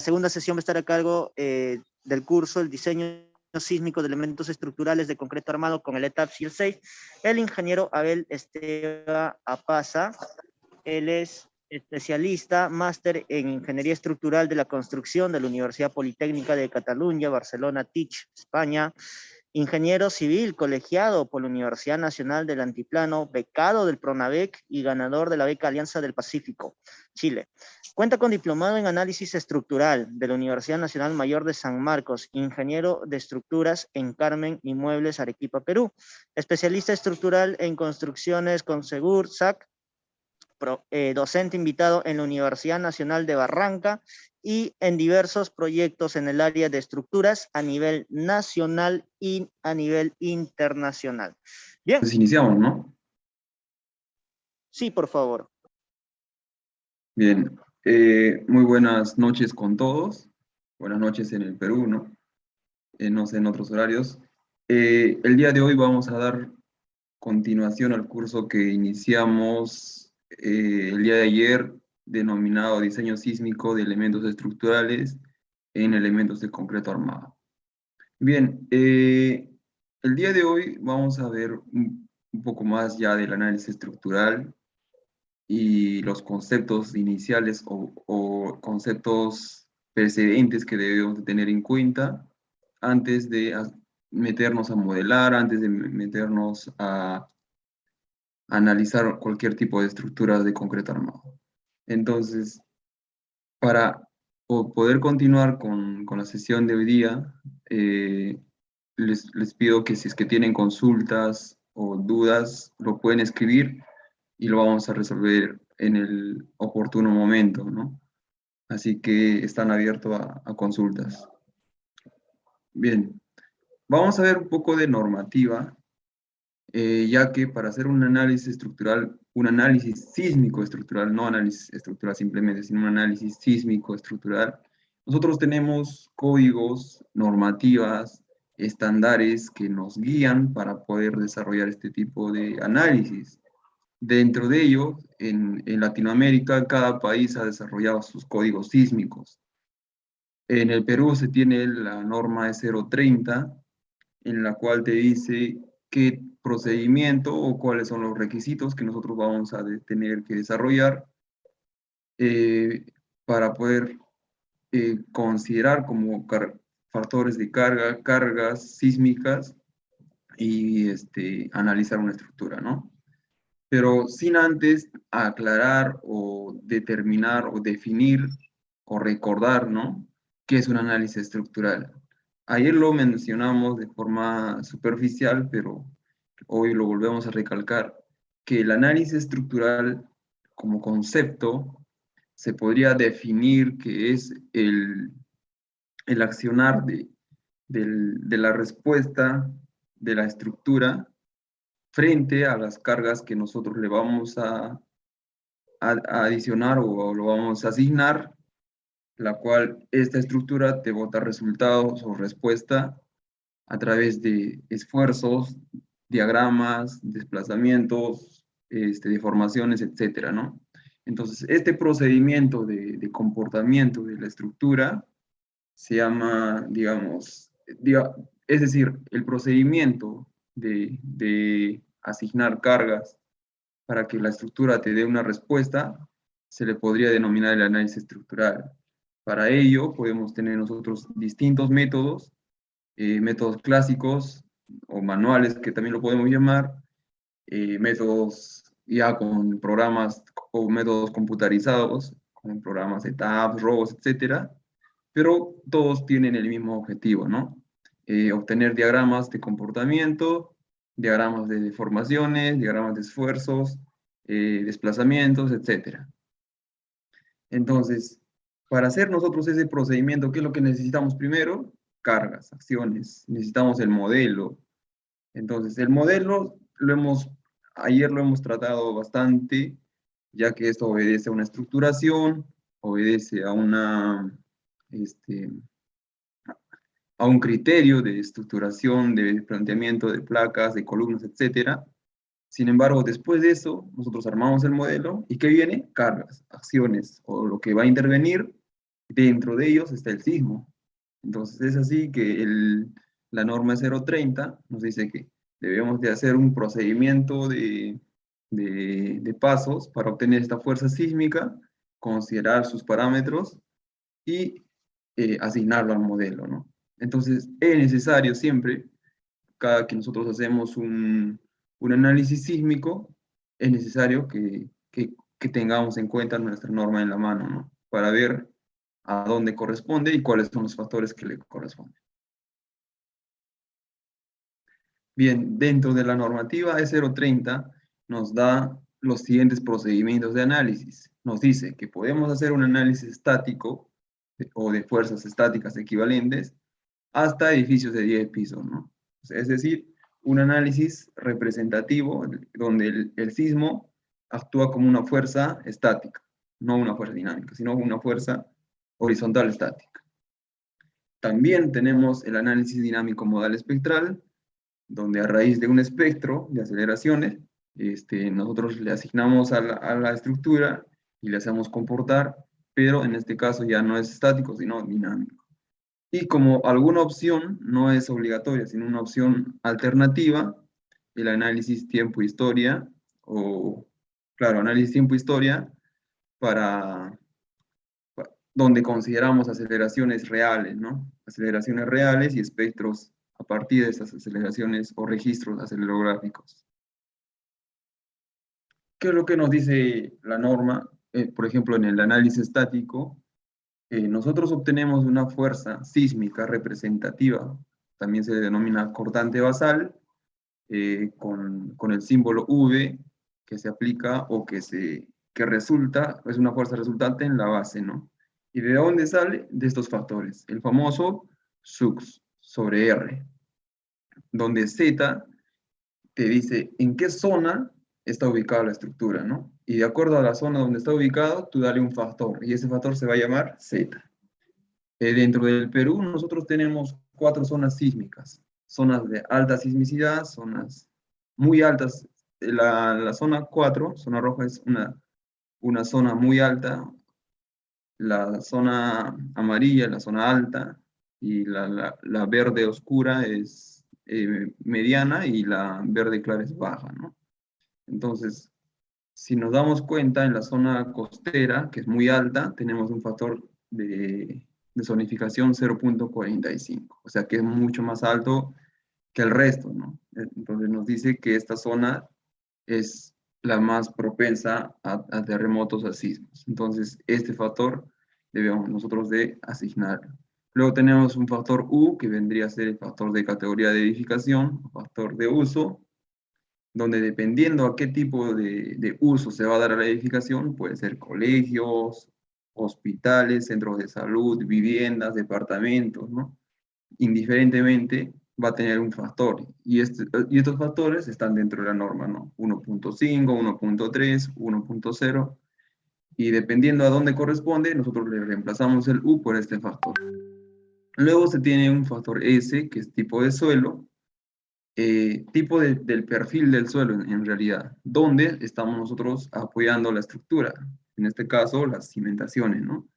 segunda sesión va a estar a cargo del curso el diseño sísmico de elementos estructurales de concreto armado con el ETAPS y el 6, el ingeniero Abel Esteva Apaza. Él es especialista, máster en Ingeniería Estructural de la Construcción de la Universidad Politécnica de Cataluña, Barcelona, TIC, España. Ingeniero civil colegiado por la Universidad Nacional del Altiplano, becado del PRONAVEC y ganador de la beca Alianza del Pacífico, Chile. Cuenta con diplomado en análisis estructural de la Universidad Nacional Mayor de San Marcos, ingeniero de estructuras en Carmen Inmuebles, Arequipa, Perú. Especialista estructural en construcciones con Segur, SAC, docente invitado en la Universidad Nacional de Barranca y en diversos proyectos en el área de estructuras a nivel nacional y a nivel internacional. Bien. Pues iniciamos, ¿no? Sí, por favor. Bien, muy buenas noches con todos. Buenas noches en el Perú, ¿no? No sé, en otros horarios. El día de hoy vamos a dar continuación al curso que iniciamos el día de ayer, denominado Diseño Sísmico de Elementos Estructurales en Elementos de Concreto Armado. Bien, el día de hoy vamos a ver un poco más ya del análisis estructural y los conceptos iniciales o conceptos precedentes que debemos de tener en cuenta antes de meternos a modelar, antes de meternos a analizar cualquier tipo de estructura de concreto armado. Entonces, para poder continuar con la sesión de hoy día, les pido que si es que tienen consultas o dudas, lo pueden escribir y lo vamos a resolver en el oportuno momento, ¿no? Así que están abiertos a consultas. Bien, vamos a ver un poco de normativa, ya que para hacer un análisis estructural, un análisis sísmico estructural, no análisis estructural simplemente, sino un análisis sísmico estructural, nosotros tenemos códigos, normativas, estándares que nos guían para poder desarrollar este tipo de análisis. Dentro de ello, en Latinoamérica, cada país ha desarrollado sus códigos sísmicos. En el Perú se tiene la norma E030, en la cual te dice qué procedimiento o cuáles son los requisitos que nosotros vamos a tener que desarrollar para poder considerar como factores de carga, cargas sísmicas y analizar una estructura, ¿no? Pero sin antes aclarar o determinar o definir o recordar, ¿no? ¿Qué es un análisis estructural? Ayer lo mencionamos de forma superficial, pero hoy lo volvemos a recalcar, que el análisis estructural como concepto se podría definir que es el accionar de la respuesta de la estructura frente a las cargas que nosotros le vamos a adicionar o lo vamos a asignar, la cual esta estructura te bota resultados o respuesta a través de esfuerzos, diagramas, desplazamientos, deformaciones, etcétera, ¿no? Entonces, este procedimiento de comportamiento de la estructura se llama, digamos, es decir, el procedimiento de asignar cargas para que la estructura te dé una respuesta, se le podría denominar el análisis estructural. Para ello podemos tener nosotros distintos métodos, métodos clásicos o manuales, que también lo podemos llamar, métodos ya con programas o métodos computarizados, con programas de TABS, ROBOS, etcétera, pero todos tienen el mismo objetivo, ¿no? Obtener diagramas de comportamiento, diagramas de deformaciones, diagramas de esfuerzos, desplazamientos, etc. Entonces, para hacer nosotros ese procedimiento, ¿qué es lo que necesitamos primero? Cargas, acciones, necesitamos el modelo. Entonces, el modelo ayer lo hemos tratado bastante, ya que esto obedece a una estructuración, obedece a a un criterio de estructuración, de planteamiento de placas, de columnas, etc. Sin embargo, después de eso, nosotros armamos el modelo, ¿y qué viene? Cargas, acciones, o lo que va a intervenir Dentro de ellos está el sismo. Entonces es así que la norma 030 nos dice que debemos de hacer un procedimiento de pasos para obtener esta fuerza sísmica, considerar sus parámetros y asignarlo al modelo, ¿no? Entonces es necesario siempre, cada que nosotros hacemos un análisis sísmico, es necesario que tengamos en cuenta nuestra norma en la mano, ¿no? Para ver a dónde corresponde y cuáles son los factores que le corresponden. Bien, dentro de la normativa E030 nos da los siguientes procedimientos de análisis. Nos dice que podemos hacer un análisis estático o de fuerzas estáticas equivalentes hasta edificios de 10 pisos, ¿no? Es decir, un análisis representativo donde el sismo actúa como una fuerza estática, no una fuerza dinámica, sino una fuerza horizontal estática. También tenemos el análisis dinámico modal espectral, donde a raíz de un espectro de aceleraciones, nosotros le asignamos a la estructura y le hacemos comportar, pero en este caso ya no es estático, sino dinámico. Y como alguna opción no es obligatoria, sino una opción alternativa, el análisis tiempo-historia, o, claro, análisis tiempo-historia, donde consideramos aceleraciones reales, ¿no? Aceleraciones reales y espectros a partir de esas aceleraciones o registros acelerográficos. ¿Qué es lo que nos dice la norma? Por ejemplo, en el análisis estático, nosotros obtenemos una fuerza sísmica representativa, también se denomina cortante basal, con el símbolo V, que se aplica o que resulta, es una fuerza resultante en la base, ¿no? ¿Y de dónde sale? De estos factores. El famoso Sux sobre R, donde Z te dice en qué zona está ubicada la estructura, ¿no? Y de acuerdo a la zona donde está ubicado, tú dale un factor, y ese factor se va a llamar Z. Dentro del Perú, nosotros tenemos 4 zonas sísmicas. Zonas de alta sismicidad, zonas muy altas. La zona 4, zona roja, es una zona muy alta. La zona amarilla, la zona alta, y la verde oscura es mediana, y la verde clara es baja, ¿no? Entonces, si nos damos cuenta, en la zona costera, que es muy alta, tenemos un factor de zonificación 0.45, o sea que es mucho más alto que el resto, ¿no? Entonces nos dice que esta zona es la más propensa a terremotos, a sismos. Entonces, este factor debemos nosotros de asignarlo. Luego tenemos un factor U, que vendría a ser el factor de categoría de edificación, factor de uso, donde dependiendo a qué tipo de uso se va a dar a la edificación, puede ser colegios, hospitales, centros de salud, viviendas, departamentos, ¿no? Indiferentemente va a tener un factor, y estos factores están dentro de la norma, ¿no? 1.5, 1.3, 1.0, y dependiendo a dónde corresponde, nosotros le reemplazamos el U por este factor. Luego se tiene un factor S, que es tipo de suelo, tipo del perfil del suelo en realidad, donde estamos nosotros apoyando la estructura, en este caso las cimentaciones, ¿no?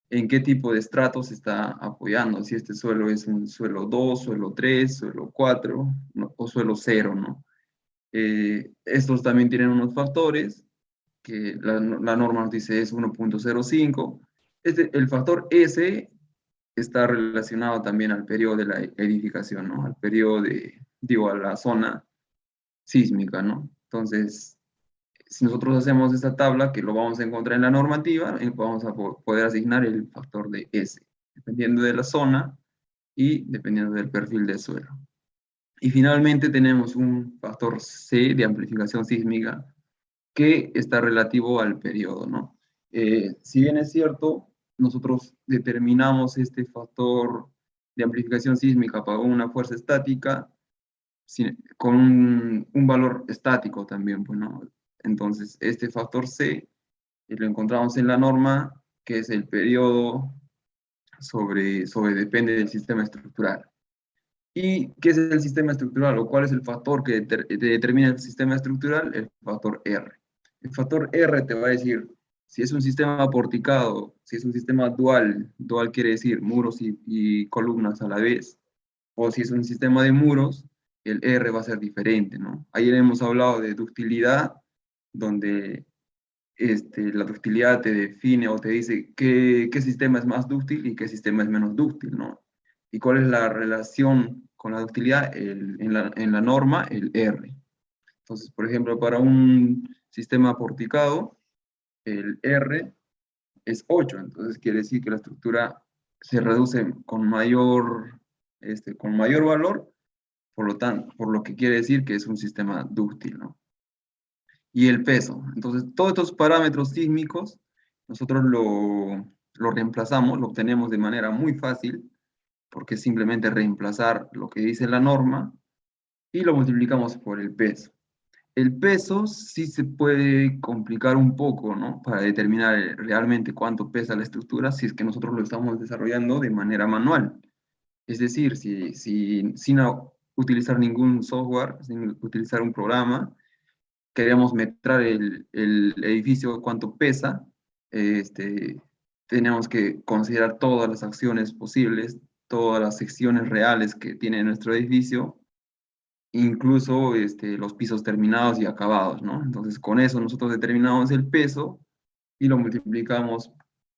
En qué tipo de estratos se está apoyando, si este suelo es un suelo 2, suelo 3, suelo 4, ¿no? O suelo 0, ¿no? Estos también tienen unos factores que la norma nos dice es 1.05. El factor S está relacionado también al periodo de la edificación, ¿no? Al periodo a la zona sísmica, ¿no? Entonces, si nosotros hacemos esta tabla, que lo vamos a encontrar en la normativa, vamos a poder asignar el factor de S, dependiendo de la zona y dependiendo del perfil del suelo. Y finalmente tenemos un factor C de amplificación sísmica, que está relativo al periodo, ¿no? Si bien es cierto, nosotros determinamos este factor de amplificación sísmica para una fuerza estática con un valor estático también, pues, ¿no? Entonces, este factor C lo encontramos en la norma, que es el periodo depende del sistema estructural. ¿Y qué es el sistema estructural, o cuál es el factor que determina el sistema estructural? El factor R. El factor R te va a decir Si es un sistema porticado, si es un sistema dual, dual quiere decir muros y columnas a la vez, o si es un sistema de muros, el R va a ser diferente, ¿no? Ayer hemos hablado de ductilidad, donde la ductilidad te define o te dice qué sistema es más dúctil y qué sistema es menos dúctil, ¿no? ¿Y cuál es la relación con la ductilidad? En la norma, el R. Entonces, por ejemplo, para un sistema porticado, el R es 8, entonces quiere decir que la estructura se reduce con mayor valor, por lo tanto, por lo que quiere decir que es un sistema dúctil, ¿no? Y el peso. Entonces, todos estos parámetros sísmicos, nosotros lo reemplazamos, lo obtenemos de manera muy fácil, porque es simplemente reemplazar lo que dice la norma y lo multiplicamos por el peso. El peso sí se puede complicar un poco, ¿no? Para determinar realmente cuánto pesa la estructura si es que nosotros lo estamos desarrollando de manera manual. Es decir, sin utilizar ningún software, sin utilizar un programa, queremos meter el edificio cuánto pesa, tenemos que considerar todas las acciones posibles, todas las secciones reales que tiene nuestro edificio, incluso los pisos terminados y acabados, ¿no? Entonces, con eso nosotros determinamos el peso y lo multiplicamos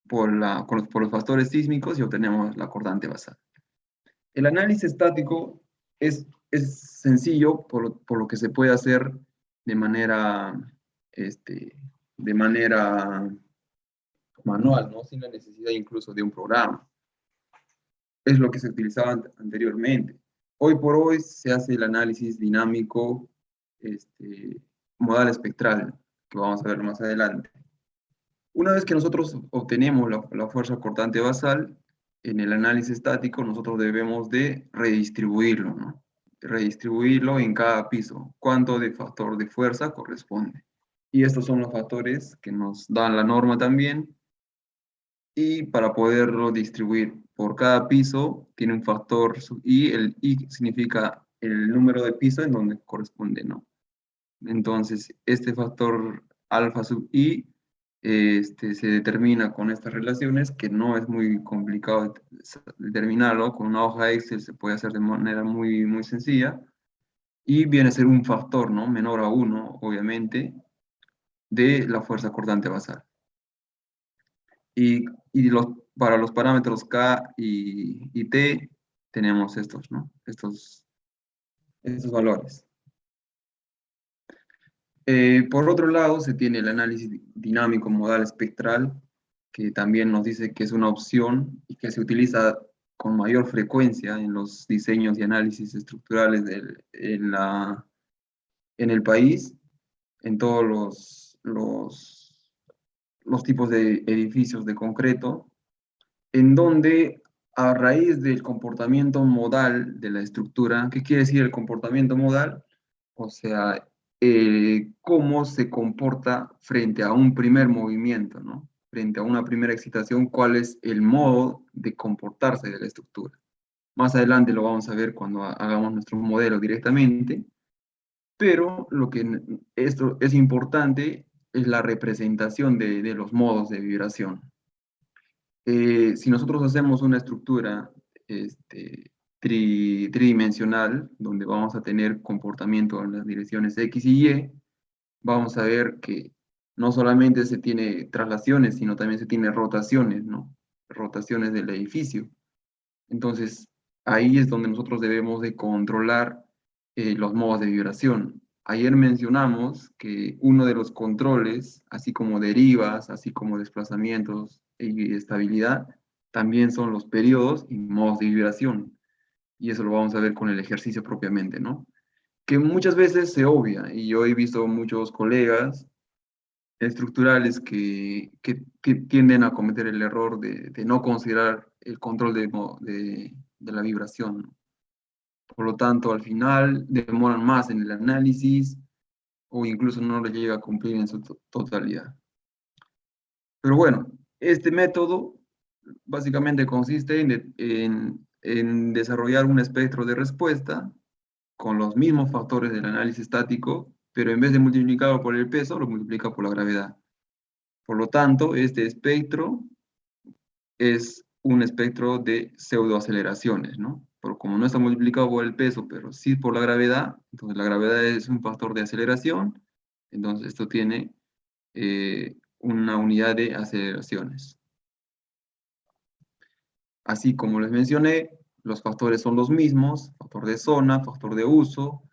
por los factores sísmicos y obtenemos la acordante basal. El análisis estático es sencillo por lo que se puede hacer de manera, de manera manual, ¿no? Sin la necesidad incluso de un programa. Es lo que se utilizaba anteriormente. Hoy por hoy se hace el análisis dinámico modal espectral, que vamos a ver más adelante. Una vez que nosotros obtenemos la fuerza cortante basal, en el análisis estático nosotros debemos de redistribuirlo, ¿no? Redistribuirlo en cada piso, cuánto de factor de fuerza corresponde. Y estos son los factores que nos dan la norma también. Y para poderlo distribuir por cada piso, tiene un factor sub I, el I significa el número de piso en donde corresponde, ¿no? Entonces, este factor alfa sub I se determina con estas relaciones, que no es muy complicado determinarlo, con una hoja Excel se puede hacer de manera muy, muy sencilla, y viene a ser un factor, ¿no? Menor a 1, obviamente, de la fuerza cortante basal. Y para los parámetros K y T tenemos estos, ¿no? Estos valores. Por otro lado, se tiene el análisis dinámico modal espectral, que también nos dice que es una opción y que se utiliza con mayor frecuencia en los diseños y análisis estructurales en el país, en todos los tipos de edificios de concreto, en donde a raíz del comportamiento modal de la estructura, ¿qué quiere decir el comportamiento modal? O sea, cómo se comporta frente a un primer movimiento, ¿no? Frente a una primera excitación, cuál es el modo de comportarse de la estructura. Más adelante lo vamos a ver cuando hagamos nuestro modelo directamente, pero lo que esto es importante es la representación de los modos de vibración. Si nosotros hacemos una estructura tridimensional, donde vamos a tener comportamiento en las direcciones X y Y, vamos a ver que no solamente se tiene traslaciones, sino también se tiene rotaciones, ¿no? Rotaciones del edificio. Entonces, ahí es donde nosotros debemos de controlar los modos de vibración. Ayer mencionamos que uno de los controles, así como derivas, así como desplazamientos y estabilidad, también son los periodos y modos de vibración. Y eso lo vamos a ver con el ejercicio propiamente, ¿no? Que muchas veces se obvia, y yo he visto muchos colegas estructurales que tienden a cometer el error de no considerar el control de la vibración, ¿no? Por lo tanto, al final demoran más en el análisis o incluso no lo llega a cumplir en su totalidad. Pero bueno, este método básicamente consiste en desarrollar un espectro de respuesta con los mismos factores del análisis estático, pero en vez de multiplicarlo por el peso, lo multiplica por la gravedad. Por lo tanto, este espectro es un espectro de pseudoaceleraciones, ¿no? Pero como no está multiplicado por el peso, pero sí por la gravedad, entonces la gravedad es un factor de aceleración, entonces esto tiene una unidad de aceleraciones. Así como les mencioné, los factores son los mismos: factor de zona, factor de uso,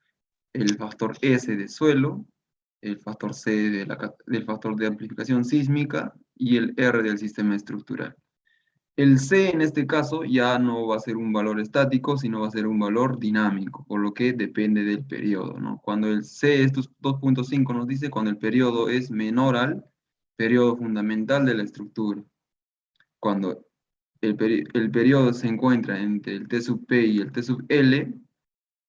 el factor S de suelo, el factor C del factor de amplificación sísmica y el R del sistema estructural. El C en este caso ya no va a ser un valor estático, sino va a ser un valor dinámico, por lo que depende del periodo, ¿no? Cuando el C, estos 2.5 nos dice cuando el periodo es menor al periodo fundamental de la estructura. Cuando el periodo se encuentra entre el T sub P y el T sub L,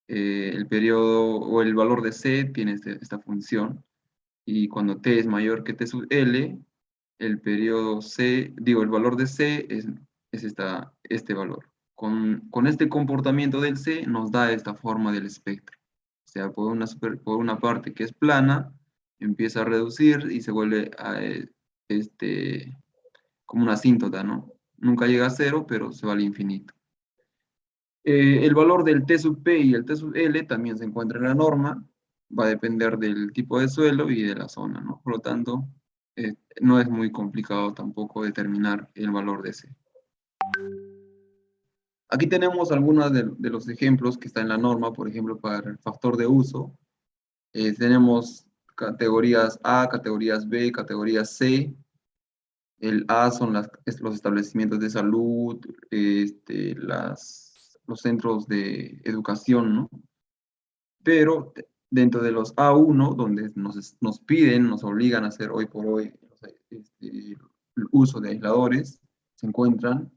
el periodo o el valor de C tiene esta función, y cuando T es mayor que T sub L, el periodo C, digo, el valor de C es este valor. Con este comportamiento del C nos da esta forma del espectro. O sea, por una parte que es plana, empieza a reducir y se vuelve como una asíntota, ¿no? Nunca llega a cero, pero se va al infinito. El valor del T sub P y el T sub L también se encuentra en la norma, va a depender del tipo de suelo y de la zona, ¿no? Por lo tanto, no es muy complicado tampoco determinar el valor de C. Aquí tenemos algunos de los ejemplos que están en la norma, por ejemplo, para el factor de uso. Tenemos categorías A, categorías B, categorías C. El A son los establecimientos de salud, los centros de educación, ¿no? Pero dentro de los A1, donde nos piden, nos obligan a hacer hoy por hoy el uso de aisladores, se encuentran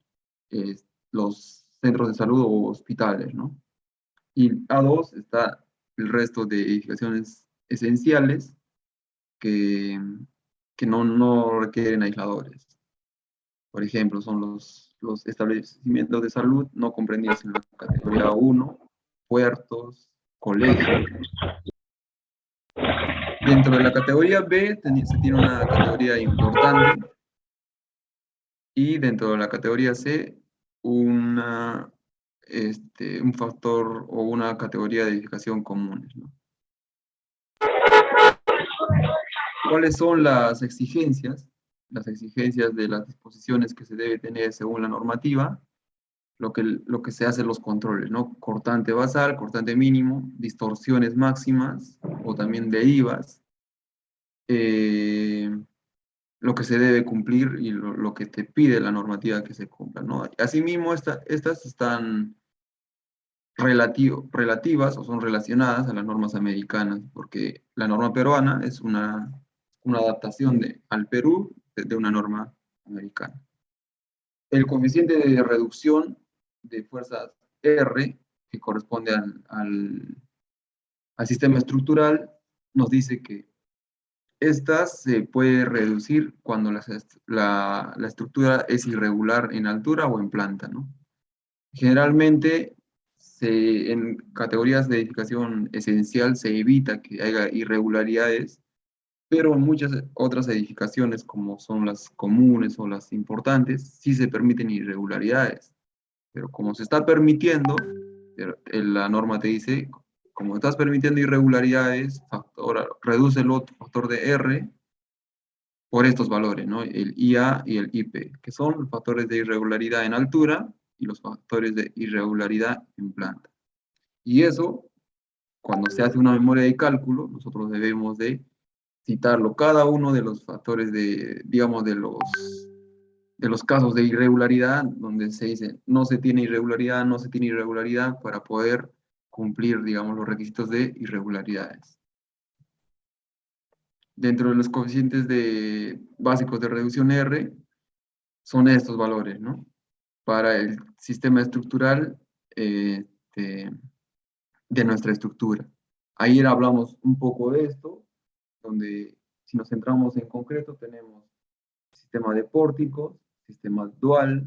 los centros de salud o hospitales, ¿no? Y A2 está el resto de edificaciones esenciales que no requieren aisladores. Por ejemplo, son los establecimientos de salud no comprendidos en la categoría 1, puertos, colegios. Dentro de la categoría B se tiene una categoría importante, y dentro de la categoría C un factor o una categoría de edificación comunes, ¿no? ¿Cuáles son las exigencias? Las exigencias de las disposiciones que se debe tener según la normativa, lo que se hace en los controles, ¿no? Cortante basal, cortante mínimo, distorsiones máximas o también derivas, lo que se debe cumplir y lo que te pide la normativa que se cumpla, ¿no? Asimismo, estas están relativas o son relacionadas a las normas americanas, porque la norma peruana es una adaptación al Perú de una norma americana. El coeficiente de reducción de fuerzas R, que corresponde al sistema estructural, nos dice que estas se puede reducir cuando la estructura es irregular en altura o en planta, ¿no? Generalmente, en categorías de edificación esencial se evita que haya irregularidades, pero en muchas otras edificaciones, como son las comunes o las importantes, sí se permiten irregularidades. Pero como se está permitiendo, la norma te dice, como estás permitiendo irregularidades, reduce el otro factor de R por estos valores, ¿no? El IA y el IP, que son los factores de irregularidad en altura y los factores de irregularidad en planta. Y eso, cuando se hace una memoria de cálculo, nosotros debemos de citarlo, cada uno de los factores digamos, de los casos de irregularidad, donde se dice no se tiene irregularidad, no se tiene irregularidad, para poder cumplir, digamos, los requisitos de irregularidades. Dentro de los coeficientes básicos de reducción R, son estos valores, ¿no? Para el sistema estructural de nuestra estructura. Ayer hablamos un poco de esto, donde si nos centramos en concreto, tenemos sistema de pórticos, sistema dual,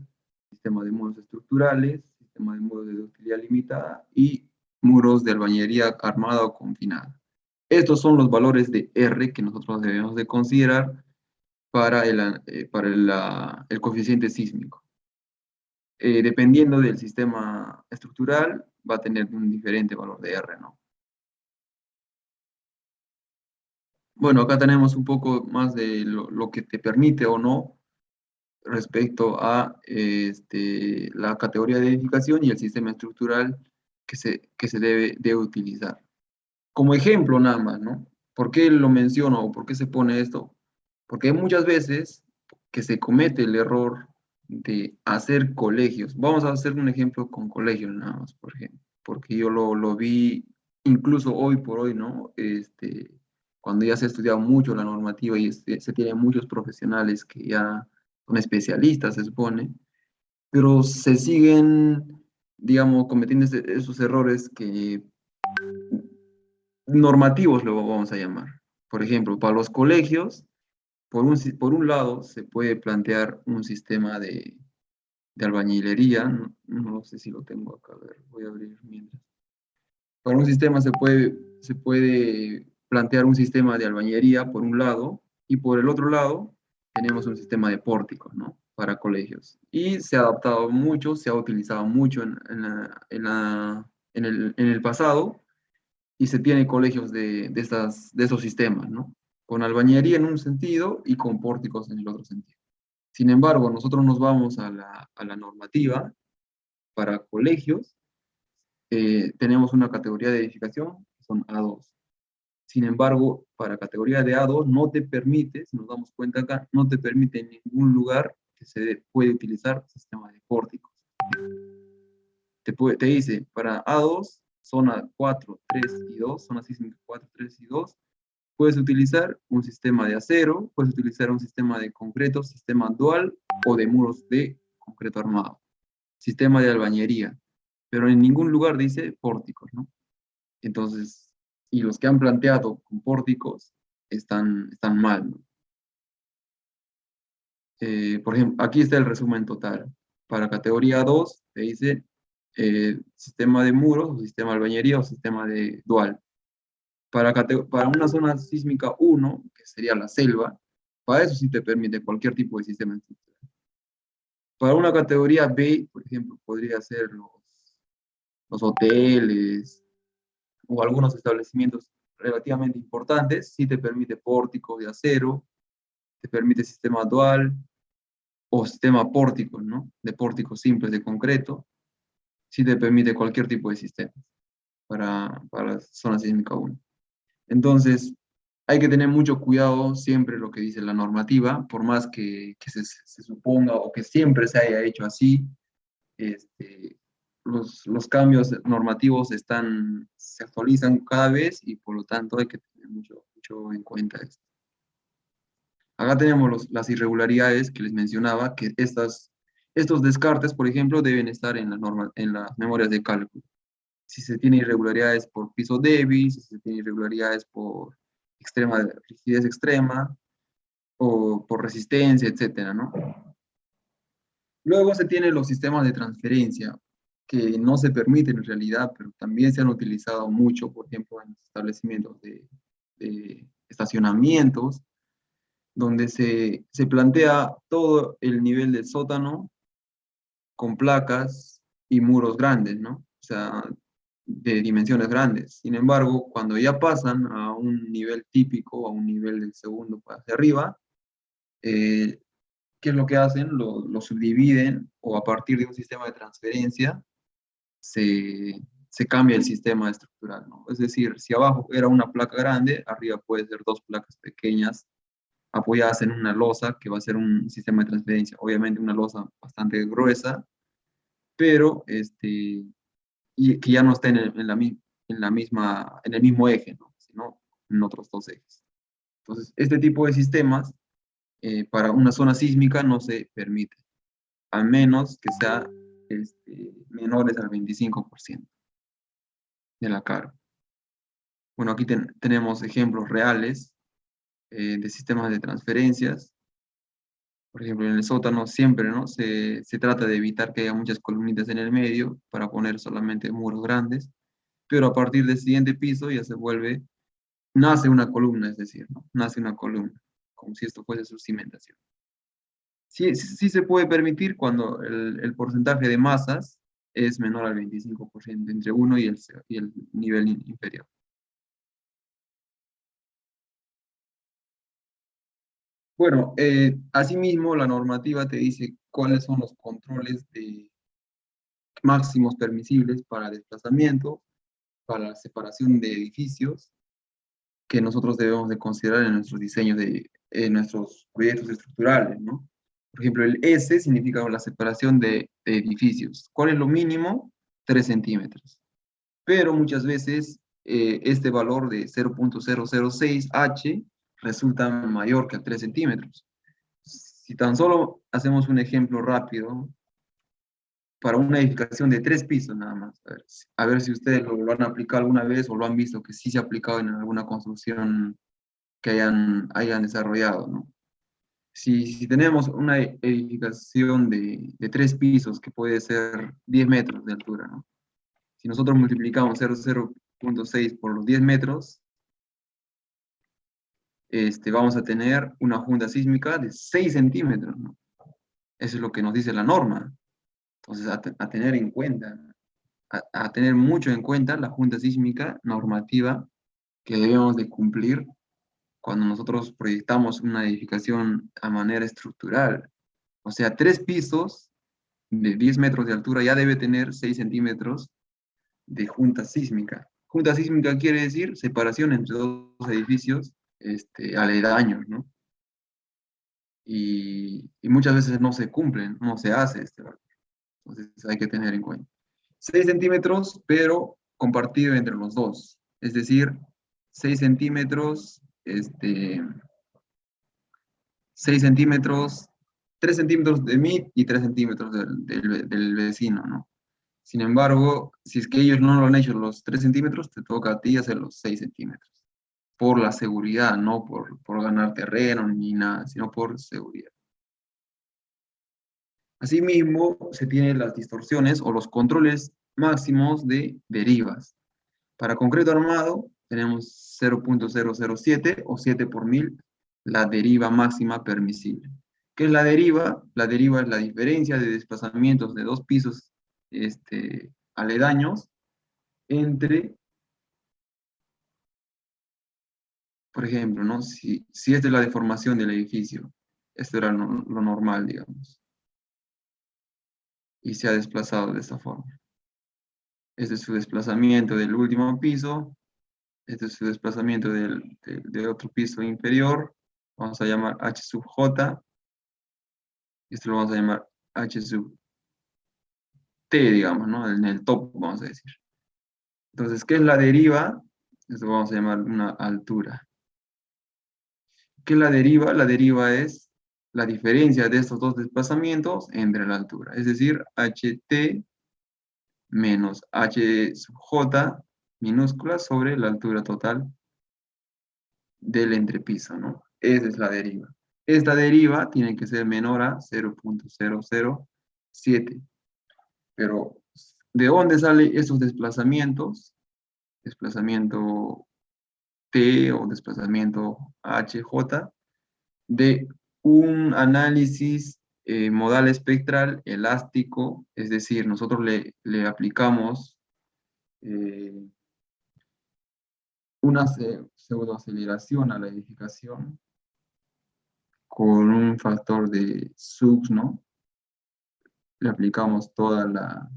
sistema de muros estructurales, sistema de muros de ductilidad limitada y muros de albañilería armada o confinada. Estos son los valores de R que nosotros debemos de considerar para el coeficiente sísmico. Dependiendo del sistema estructural, va a tener un diferente valor de R, ¿no? Bueno, acá tenemos un poco más de lo que te permite o no respecto a la categoría de edificación y el sistema estructural que se debe utilizar. Como ejemplo nada más, ¿no? ¿Por qué lo menciono o por qué se pone esto? Porque hay muchas veces que se comete el error de hacer colegios. Vamos a hacer un ejemplo con colegios nada más, por ejemplo, porque yo lo vi incluso hoy por hoy, ¿no? Cuando ya se ha estudiado mucho la normativa y se tienen muchos profesionales que ya son especialistas, se supone, pero se siguen, digamos, cometiendo esos errores que normativos lo vamos a llamar. Por ejemplo, para los colegios, por un lado, se puede plantear un sistema de albañilería, no sé si lo tengo acá, a ver, voy a abrir mientras. Para un sistema se puede plantear un sistema de albañilería por un lado, y por el otro lado tenemos un sistema de pórticos, ¿no? Para colegios. Y se ha adaptado mucho, se ha utilizado mucho en el pasado, y se tiene colegios de esos sistemas, ¿no? Con albañilería en un sentido y con pórticos en el otro sentido. Sin embargo, nosotros nos vamos a la normativa para colegios. Tenemos una categoría de edificación, que son A2. Sin embargo, para categoría de A2 no te permite, si nos damos cuenta acá, no te permite en ningún lugar que se puede utilizar sistema de pórticos. Te dice, para A2, zona 4, 3 y 2, zona sísmica 4, 3 y 2, puedes utilizar un sistema de acero, puedes utilizar un sistema de concreto, sistema dual o de muros de concreto armado, sistema de albañería, pero en ningún lugar dice pórticos, ¿no? Entonces, y los que han planteado con pórticos están mal, ¿no? Por ejemplo, aquí está el resumen total. Para categoría 2, te dice sistema de muros, o sistema de albañería o sistema de dual. Para una zona sísmica 1, que sería la selva, para eso sí te permite cualquier tipo de sistema estructural. Para una categoría B, por ejemplo, podría ser los hoteles o algunos establecimientos relativamente importantes, sí te permite pórtico de acero, te permite sistema dual o sistema pórtico, ¿no? De pórticos simples de concreto, sí te permite cualquier tipo de sistema para la zona sísmica 1. Entonces, hay que tener mucho cuidado siempre lo que dice la normativa, por más que se suponga o que siempre se haya hecho así, los cambios normativos se actualizan cada vez y por lo tanto hay que tener mucho en cuenta esto. Acá tenemos las irregularidades que les mencionaba, que estos descartes, por ejemplo, deben estar en las memorias de cálculo. Si se tiene irregularidades por piso débil, si se tiene irregularidades por rigidez extrema, o por resistencia, etcétera, ¿no? Luego se tienen los sistemas de transferencia, que no se permiten en realidad, pero también se han utilizado mucho, por ejemplo, en establecimientos de estacionamientos, donde se plantea todo el nivel del sótano con placas y muros grandes, ¿no? O sea, de dimensiones grandes. Sin embargo, cuando ya pasan a un nivel típico, a un nivel del segundo hacia arriba, ¿qué es lo que hacen? Lo subdividen, o a partir de un sistema de transferencia se cambia el sistema estructural, ¿no? Es decir, si abajo era una placa grande, arriba puede ser dos placas pequeñas apoyadas en una losa, que va a ser un sistema de transferencia. Obviamente una losa bastante gruesa, pero y que ya no está en el mismo eje, ¿no? Sino en otros dos ejes. Entonces, este tipo de sistemas para una zona sísmica no se permite, a menos que sea menores al 25% de la carga. Bueno, aquí tenemos ejemplos reales de sistemas de transferencias. Por ejemplo, en el sótano siempre, ¿no? Se trata de evitar que haya muchas columnitas en el medio para poner solamente muros grandes, pero a partir del siguiente piso ya nace una columna, es decir, ¿no? Nace una columna como si esto fuese su cimentación. Sí se puede permitir cuando el porcentaje de masas es menor al 25%, entre 1 y el nivel inferior. Bueno, asimismo, la normativa te dice cuáles son los controles máximos permisibles para desplazamiento, para la separación de edificios, que nosotros debemos de considerar en nuestros diseños en nuestros proyectos estructurales, ¿no? Por ejemplo, el S significa la separación de edificios. ¿Cuál es lo mínimo? 3 centímetros. Pero muchas veces este valor de 0.006 H resulta mayor que 3 centímetros. Si tan solo hacemos un ejemplo rápido, para una edificación de 3 pisos nada más, a ver si ustedes lo han aplicado alguna vez o lo han visto que sí se ha aplicado en alguna construcción que hayan desarrollado, ¿no? Si tenemos una edificación de 3 pisos que puede ser 10 metros de altura, ¿no? Si nosotros multiplicamos 0.6 por los 10 metros, vamos a tener una junta sísmica de 6 centímetros, ¿no? Eso es lo que nos dice la norma. Entonces, a tener en cuenta, a tener mucho en cuenta la junta sísmica normativa que debemos de cumplir cuando nosotros proyectamos una edificación a manera estructural. O sea, 3 pisos de 10 metros de altura ya debe tener 6 centímetros de junta sísmica. Junta sísmica quiere decir separación entre dos edificios aledaños, ¿no? Y muchas veces no se cumplen, no se hace este valor. Entonces hay que tener en cuenta. 6 centímetros, pero compartido entre los dos. Es decir, 6 centímetros, 6 centímetros, 3 centímetros de mí y 3 centímetros del vecino, ¿no? Sin embargo, si es que ellos no lo han hecho los 3 centímetros, te toca a ti hacer los 6 centímetros. Por la seguridad, no por ganar terreno ni nada, sino por seguridad. Asimismo, se tienen las distorsiones o los controles máximos de derivas. Para concreto armado, tenemos 0.007 o 7 por 1000, la deriva máxima permisible. ¿Qué es la deriva? La deriva es la diferencia de desplazamientos de dos pisos aledaños entre, por ejemplo, ¿no? Si esta es la deformación del edificio, esto era lo normal, digamos, y se ha desplazado de esta forma. Este es su desplazamiento del último piso, este es su desplazamiento de otro piso inferior, vamos a llamar H sub J, esto lo vamos a llamar H sub T, digamos, ¿no? En el top, vamos a decir. Entonces, ¿qué es la deriva? Esto vamos a llamar una altura. ¿Qué es la deriva? La deriva es la diferencia de estos dos desplazamientos entre la altura, es decir, HT menos H sub J minúscula sobre la altura total del entrepiso, ¿no? Esa es la deriva. Esta deriva tiene que ser menor a 0.007. Pero, ¿de dónde salen esos desplazamientos? Desplazamiento T o desplazamiento HJ, de un análisis modal espectral elástico, es decir, nosotros le aplicamos una pseudoaceleración a la edificación con un factor de Zux, ¿no? Le aplicamos toda la...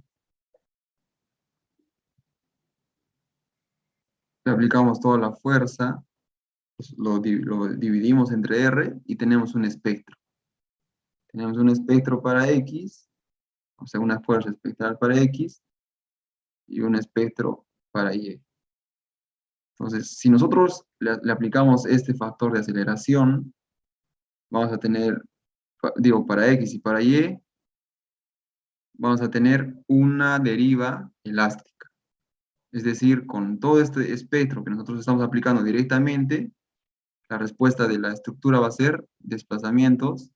Le aplicamos toda la fuerza, pues lo dividimos entre R y tenemos un espectro. Tenemos un espectro para X, o sea, una fuerza espectral para X y un espectro para Y. Entonces, si nosotros le aplicamos este factor de aceleración, vamos a tener, digo, para X y para Y, vamos a tener una deriva elástica. Es decir, con todo este espectro que nosotros estamos aplicando directamente, la respuesta de la estructura va a ser desplazamientos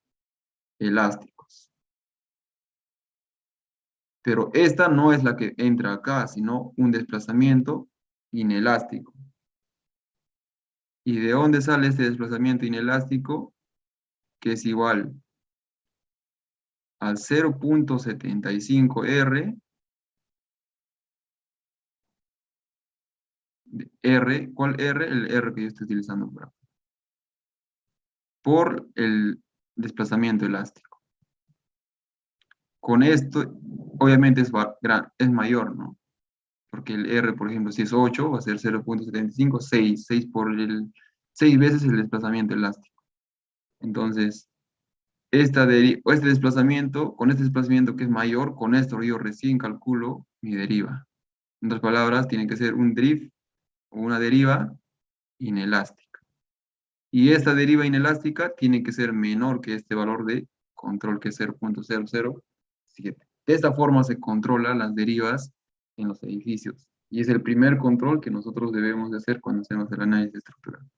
elásticos. Pero esta no es la que entra acá, sino un desplazamiento inelástico. ¿Y de dónde sale este desplazamiento inelástico? que es igual al 0.75 R, ¿cuál R? El R que yo estoy utilizando por el desplazamiento elástico. Con esto, obviamente es mayor, ¿no? Porque el R, por ejemplo, si es 8, va a ser 0.75, 6 por 6 veces el desplazamiento elástico. Entonces, este desplazamiento, con este desplazamiento que es mayor, con esto yo recién calculo mi deriva. En otras palabras, tiene que ser un drift o una deriva inelástica. Y esta deriva inelástica tiene que ser menor que este valor de control, que es 0.007. De esta forma se controlan las derivas en los edificios. Y es el primer control que nosotros debemos de hacer cuando hacemos el análisis estructural.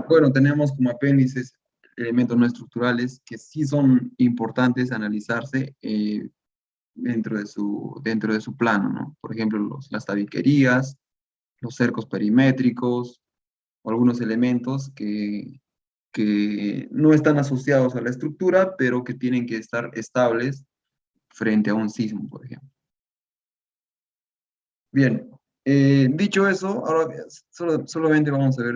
Bueno, tenemos como apéndices elementos no estructurales que sí son importantes analizarse dentro de su plano, ¿no? Por ejemplo, las tabiquerías, los cercos perimétricos, o algunos elementos que no están asociados a la estructura, pero que tienen que estar estables frente a un sismo, por ejemplo. Bien, dicho eso, ahora solamente vamos a ver,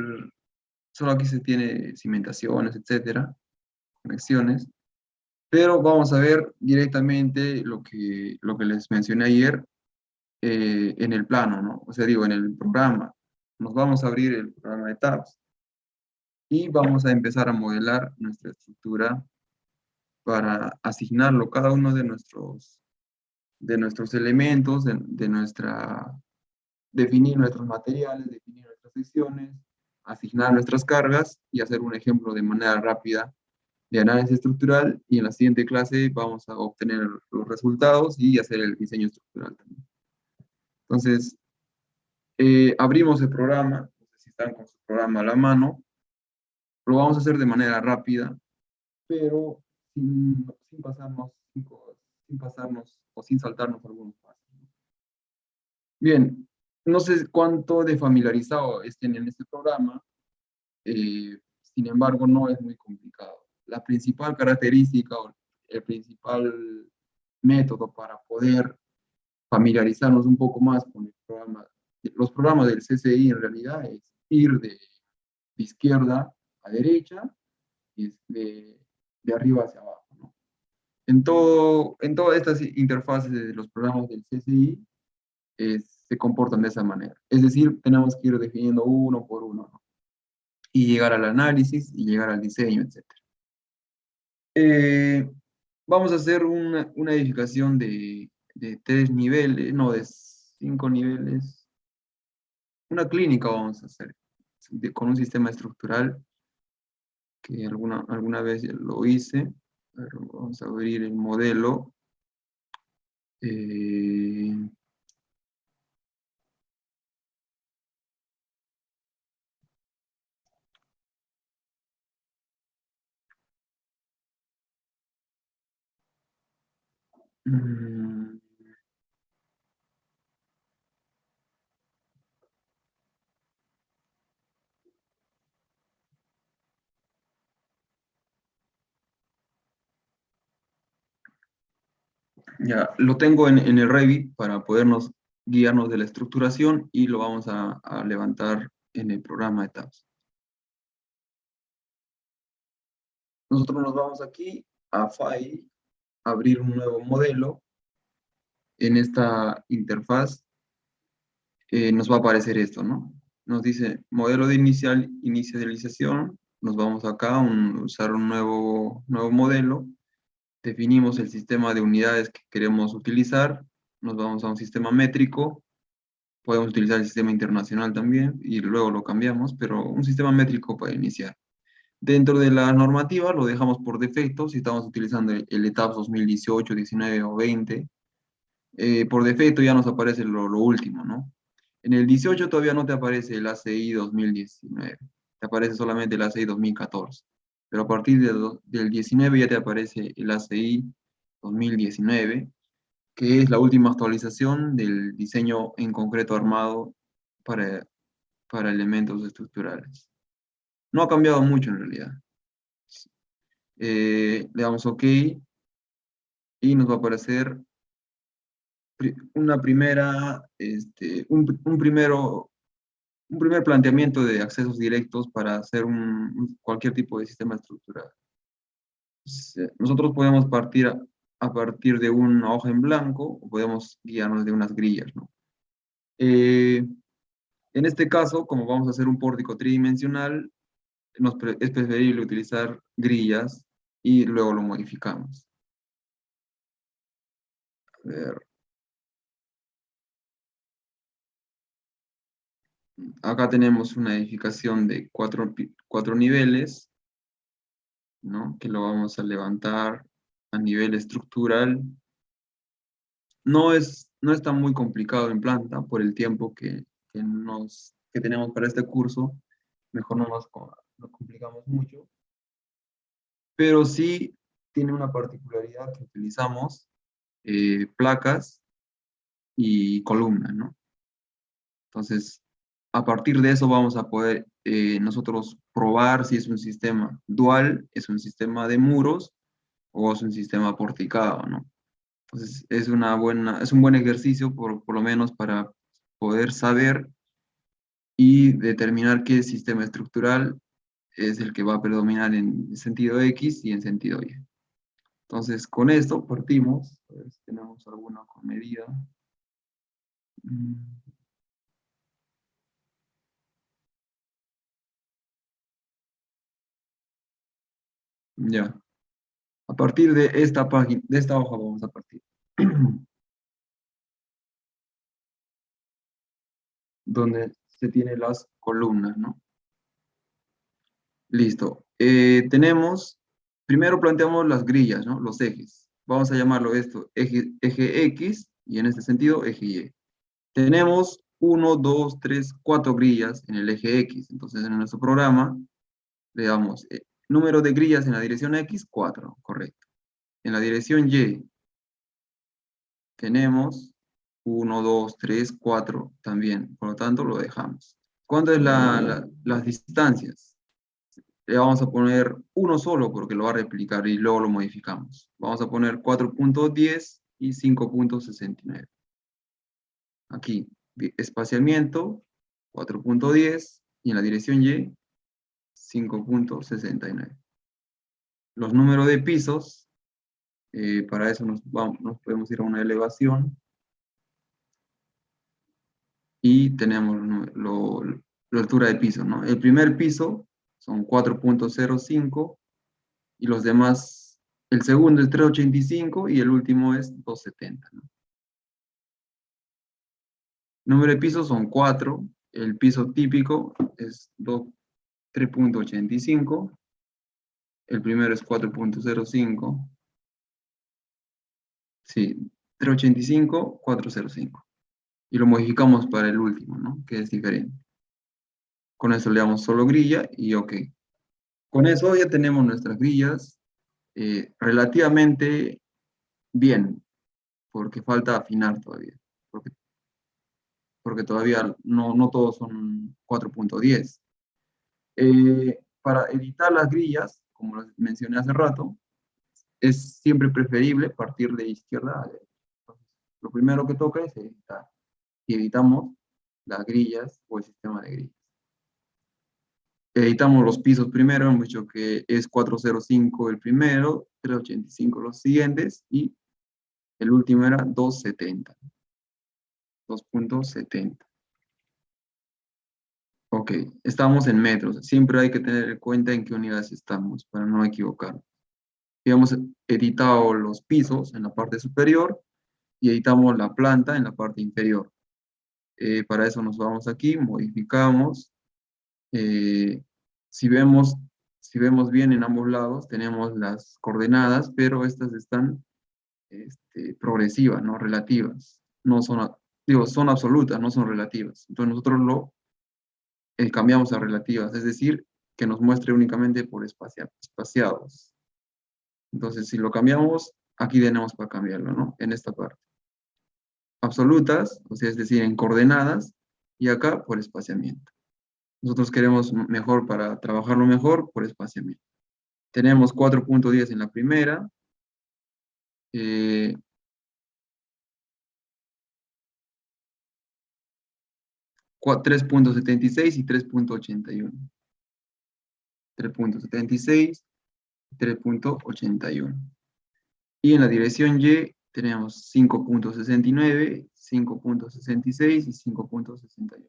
solo aquí se tiene cimentaciones, etcétera, conexiones, pero vamos a ver directamente lo que les mencioné ayer en el plano, ¿no? O sea, digo, en el programa. Nos vamos a abrir el programa de tabs y vamos a empezar a modelar nuestra estructura para asignarlo cada uno de nuestros elementos, definir nuestros materiales, definir nuestras secciones, asignar nuestras cargas y hacer un ejemplo de manera rápida de análisis estructural, y en la siguiente clase vamos a obtener los resultados y hacer el diseño estructural también. Entonces, abrimos el programa, no sé si están con su programa a la mano, lo vamos a hacer de manera rápida, pero sin pasarnos o sin saltarnos algunos pasos. Bien, no sé cuánto de familiarizado estén en este programa, sin embargo no es muy complicado. La principal característica o el principal método para poder familiarizarnos un poco más con el programa, los programas del CCI en realidad es ir de izquierda a derecha y de arriba hacia abajo, ¿no? En todas estas interfaces de los programas del CCI se comportan de esa manera. Es decir, tenemos que ir definiendo uno por uno, ¿no? Y llegar al análisis y llegar al diseño, etc. Vamos a hacer una edificación de 3 niveles, no, de 5 niveles. Una clínica vamos a hacer con un sistema estructural que alguna vez lo hice. Pero vamos a abrir el modelo. Mm, Ya, lo tengo en el Revit para podernos guiarnos de la estructuración y lo vamos a levantar en el programa de tabs. Nosotros nos vamos aquí a File, abrir un nuevo modelo. En esta interfaz nos va a aparecer esto, ¿no? Nos dice modelo de inicialización. Nos vamos acá a usar un nuevo modelo. Definimos el sistema de unidades que queremos utilizar. Nos vamos a un sistema métrico. Podemos utilizar el sistema internacional también y luego lo cambiamos, pero un sistema métrico para iniciar. Dentro de la normativa lo dejamos por defecto si estamos utilizando el ETABS 2018, 19 o 20. Por defecto ya nos aparece lo último, ¿no? En el 18 todavía no te aparece el ACI 2019, te aparece solamente el ACI 2014. Pero a partir del 19 ya te aparece el ACI 2019, que es la última actualización del diseño en concreto armado para elementos estructurales. No ha cambiado mucho en realidad. Le damos OK y nos va a aparecer una primera, un primer planteamiento de accesos directos para hacer cualquier tipo de sistema estructurado. Nosotros podemos partir a partir de una hoja en blanco o podemos guiarnos de unas grillas, ¿no? En este caso, como vamos a hacer un pórtico tridimensional, es preferible utilizar grillas y luego lo modificamos. A ver. Acá tenemos una edificación de cuatro niveles, ¿no? Que lo vamos a levantar a nivel estructural. No es tan muy complicado en planta por el tiempo que tenemos para este curso. Mejor no nos complicamos mucho. Pero sí tiene una particularidad que utilizamos placas y columnas, ¿no? Entonces, a partir de eso vamos a poder nosotros probar si es un sistema dual, es un sistema de muros o es un sistema porticado, ¿no? Entonces, es un buen ejercicio por lo menos para poder saber y determinar qué sistema estructural es el que va a predominar en sentido X y en sentido Y. Entonces, con esto partimos. A ver si tenemos alguna con medida. Ya. A partir de esta página, de esta hoja vamos a partir. Donde se tienen las columnas, ¿no? Listo. Primero planteamos las grillas, ¿no? Los ejes. Vamos a llamarlo esto eje X y en este sentido eje Y. Tenemos 1, 2, 3, 4 grillas en el eje X. Entonces en nuestro programa le damos número de grillas en la dirección X, 4, correcto. En la dirección Y tenemos 1, 2, 3, 4 también. Por lo tanto, lo dejamos. ¿Cuánto es las distancias? Le vamos a poner uno solo porque lo va a replicar y luego lo modificamos. Vamos a poner 4.10 y 5.69. Aquí, espaciamiento, 4.10 y en la dirección Y, 5.69. Los números de pisos, para eso nos podemos ir a una elevación y tenemos la altura de piso, ¿no? El primer piso son 4.05 y los demás, el segundo es 3.85 y el último es 2.70, ¿no? Número de pisos son 4, el piso típico es 3.85, el primero es 4.05, sí, 3.85, 4.05. Y lo modificamos para el último, ¿no? Que es diferente. Con eso le damos solo grilla y OK. Con eso ya tenemos nuestras grillas relativamente bien, porque falta afinar todavía, porque todavía no todos son 4.10. Para editar las grillas, como les mencioné hace rato, es siempre preferible partir de izquierda a derecha. Entonces, lo primero que toca es editar. Y editamos las grillas o el sistema de grillas. Editamos los pisos primero, hemos dicho que es 405 el primero, 385 los siguientes y el último era 270. 2.70. Ok, estamos en metros. Siempre hay que tener en cuenta en qué unidades estamos para no equivocarnos. Y hemos editado los pisos en la parte superior y editamos la planta en la parte inferior. Para eso nos vamos aquí, modificamos. Si vemos bien en ambos lados, tenemos las coordenadas, pero estas están progresivas, no relativas. No son, son absolutas, no son relativas. Entonces nosotros cambiamos a relativas, es decir, que nos muestre únicamente por espaciados. Entonces, si lo cambiamos, aquí tenemos para cambiarlo, ¿no? En esta parte. Absolutas, o sea, es decir, en coordenadas, y acá por espaciamiento. Nosotros queremos mejor para trabajarlo mejor por espaciamiento. Tenemos 4.10 en la primera. 3.76 y 3.81. 3.76 y 3.81. Y en la dirección Y tenemos 5.69, 5.66 y 5.68.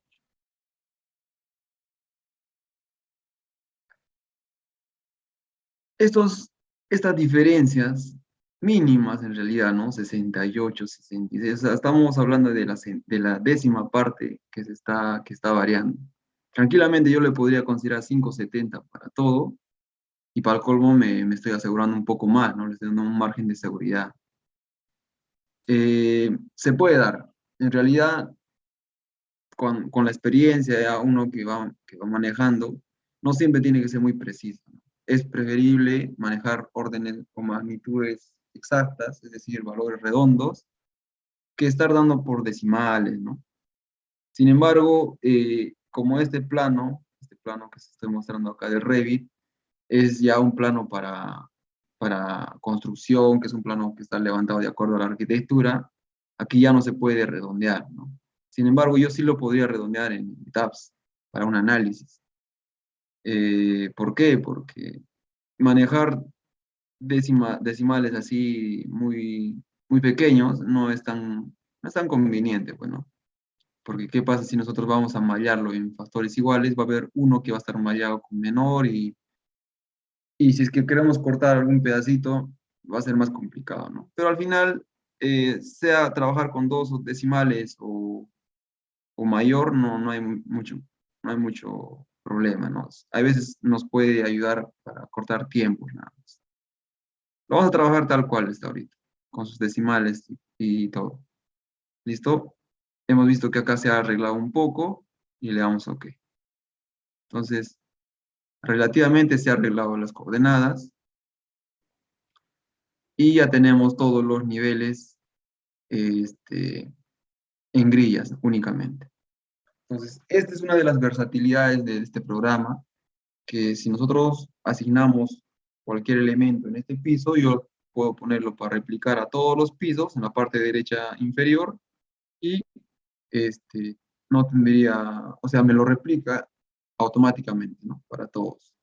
Estas diferencias mínimas en realidad, ¿no? 68, 66, o sea, estamos hablando de la décima parte que está variando. Tranquilamente yo le podría considerar 5.70 para todo, y para el colmo me estoy asegurando un poco más, ¿no? Le estoy dando un margen de seguridad. Se puede dar. En realidad, con la experiencia ya uno que va manejando, no siempre tiene que ser muy preciso, ¿no? Es preferible manejar órdenes o magnitudes exactas, es decir, valores redondos, que estar dando por decimales, ¿no? Sin embargo, como este plano que se estoy mostrando acá de Revit, es ya un plano para construcción, que es un plano que está levantado de acuerdo a la arquitectura, aquí ya no se puede redondear, ¿no? Sin embargo, yo sí lo podría redondear en tabs para un análisis. ¿Por qué? Porque manejar decimales así muy pequeños no es tan conveniente, pues, ¿no? Porque ¿qué pasa si nosotros vamos a mallarlo en factores iguales? Va a haber uno que va a estar mallado con menor y si es que queremos cortar algún pedacito, va a ser más complicado, ¿no? Pero al final, sea trabajar con dos decimales o mayor, no hay mucho problema, ¿no? A veces nos puede ayudar para cortar tiempos, nada más. Lo vamos a trabajar tal cual está ahorita, con sus decimales y todo. ¿Listo? Hemos visto que acá se ha arreglado un poco y le damos OK. Entonces, relativamente se ha arreglado las coordenadas y ya tenemos todos los niveles en grillas únicamente. Entonces, esta es una de las versatilidades de este programa, que si nosotros asignamos cualquier elemento en este piso, yo puedo ponerlo para replicar a todos los pisos en la parte derecha inferior y no tendría, o sea, me lo replica automáticamente, ¿no? Para todos.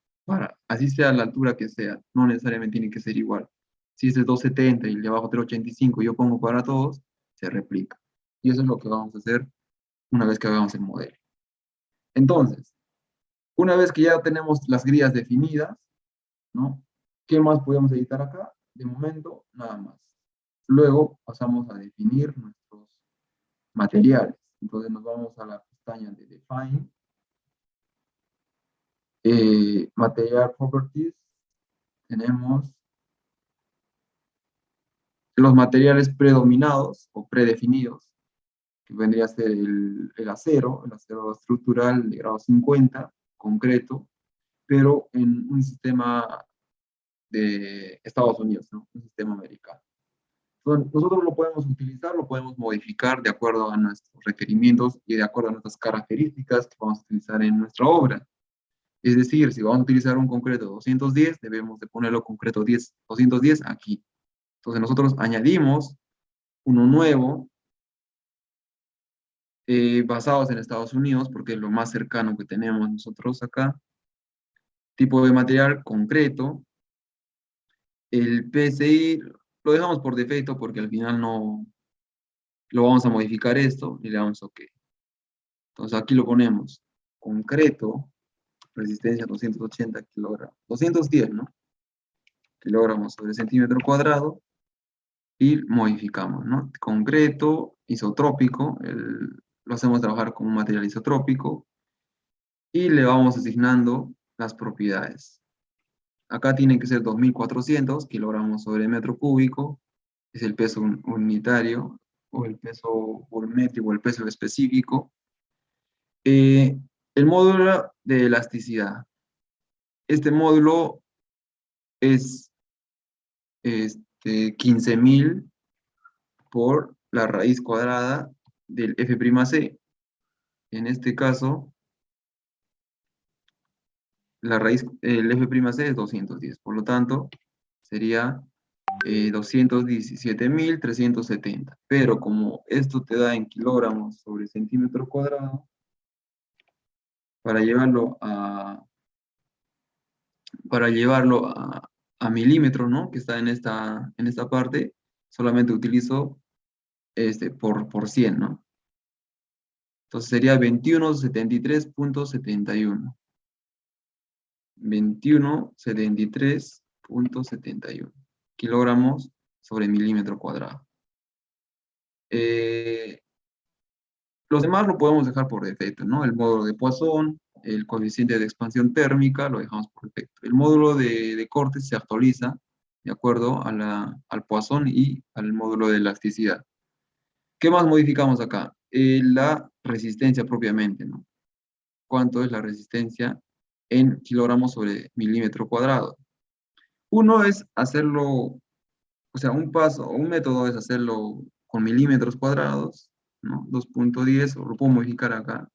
Así sea la altura que sea, no necesariamente tiene que ser igual. Si es de 270 y le bajo 385 y yo pongo para todos, se replica. Y eso es lo que vamos a hacer una vez que hagamos el modelo. Entonces, una vez que ya tenemos las grillas definidas, ¿no? ¿Qué más podemos editar acá? De momento, nada más. Luego pasamos a definir nuestros materiales. Entonces nos vamos a la pestaña de Define, Material Properties, tenemos los materiales predominados o predefinidos, que vendría a ser el acero estructural de grado 50, concreto, pero en un sistema de Estados Unidos, ¿no? Un sistema americano. Entonces, nosotros lo podemos utilizar, lo podemos modificar de acuerdo a nuestros requerimientos y de acuerdo a nuestras características que vamos a utilizar en nuestra obra. Es decir, si vamos a utilizar un concreto 210, debemos de ponerlo concreto 210 aquí. Entonces nosotros añadimos uno nuevo, basados en Estados Unidos, porque es lo más cercano que tenemos nosotros acá. Tipo de material concreto. El PSI lo dejamos por defecto porque al final no lo vamos a modificar esto y le damos OK. Entonces aquí lo ponemos concreto, resistencia 280 kilogramos, 210, ¿no? Kilogramos sobre centímetro cuadrado y modificamos, ¿no? Concreto, isotrópico, lo hacemos trabajar con un material isotrópico y le vamos asignando las propiedades. Acá tienen que ser 2.400 kilogramos sobre metro cúbico, es el peso unitario, o el peso volumétrico, o el peso específico. El módulo de elasticidad. Este módulo es 15.000 por la raíz cuadrada del F'C. En este caso, la raíz, el F'(c) es 210, por lo tanto, sería 217.370. Pero como esto te da en kilogramos sobre centímetro cuadrado, para llevarlo a milímetros, ¿no? Que está en esta parte, solamente utilizo por 100, ¿no? Entonces sería 2173.71. 2173.71 kilogramos sobre milímetro cuadrado. Los demás lo podemos dejar por defecto, ¿no? El módulo de Poisson, el coeficiente de expansión térmica, lo dejamos por defecto. El módulo de corte se actualiza de acuerdo al Poisson y al módulo de elasticidad. ¿Qué más modificamos acá? La resistencia propiamente, ¿no? ¿Cuánto es la resistencia en kilogramos sobre milímetro cuadrado? Uno es hacerlo, o sea, un método es hacerlo con milímetros cuadrados, ¿no? 2.10, o lo puedo modificar acá.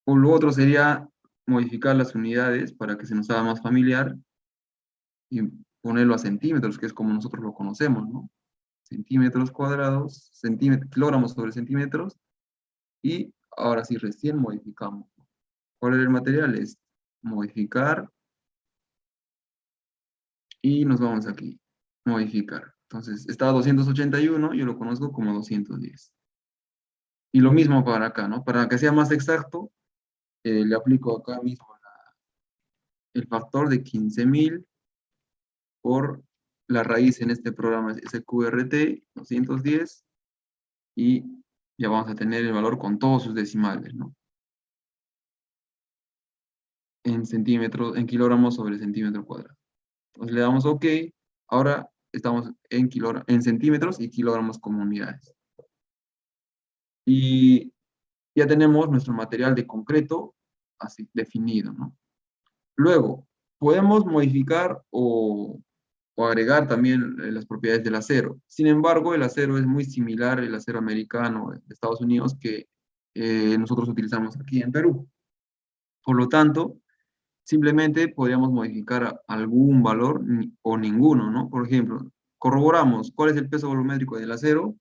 O lo otro sería modificar las unidades para que se nos haga más familiar y ponerlo a centímetros, que es como nosotros lo conocemos, ¿no? Centímetros cuadrados, kilogramos sobre centímetros, y ahora sí, recién modificamos. ¿Cuál es el material? Es modificar, y nos vamos aquí, modificar. Entonces, estaba 281, yo lo conozco como 210. Y lo mismo para acá, ¿no? Para que sea más exacto, le aplico acá mismo el factor de 15.000 por la raíz en este programa es SQRT 210, y ya vamos a tener el valor con todos sus decimales, ¿no? En centímetros, en kilogramos sobre centímetro cuadrado. Entonces le damos OK. Ahora estamos en centímetros y kilogramos como unidades. Y ya tenemos nuestro material de concreto así definido, ¿no? Luego, podemos modificar o agregar también las propiedades del acero. Sin embargo, el acero es muy similar al acero americano de Estados Unidos que nosotros utilizamos aquí en Perú. Por lo tanto, simplemente podríamos modificar algún valor o ninguno, ¿no? Por ejemplo, corroboramos cuál es el peso volumétrico del acero: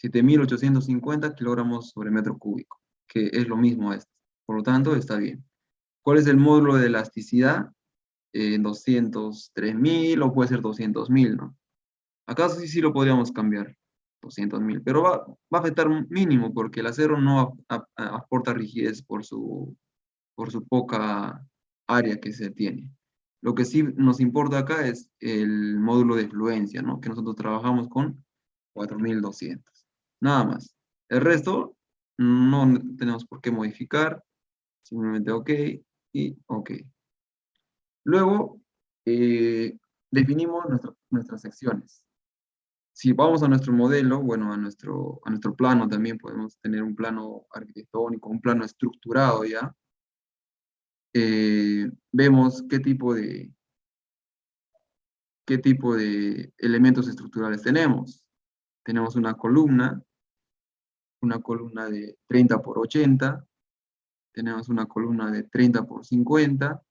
7.850 kilogramos sobre metro cúbico, que es lo mismo a esto. Por lo tanto, está bien. ¿Cuál es el módulo de elasticidad? 203.000, o puede ser 200.000, ¿no? Acá sí lo podríamos cambiar, 200.000, pero va a afectar mínimo porque el acero no aporta rigidez por su poca área que se tiene. Lo que sí nos importa acá es el módulo de fluencia, ¿no? Que nosotros trabajamos con 4.200. Nada más. El resto no tenemos por qué modificar, simplemente OK y OK. Luego, definimos nuestras secciones. Si vamos a nuestro modelo, bueno, a nuestro plano también podemos tener un plano arquitectónico, un plano estructurado ya. Vemos qué tipo de elementos estructurales tenemos. Tenemos una columna de 30 por 80, tenemos una columna de 30 por 50,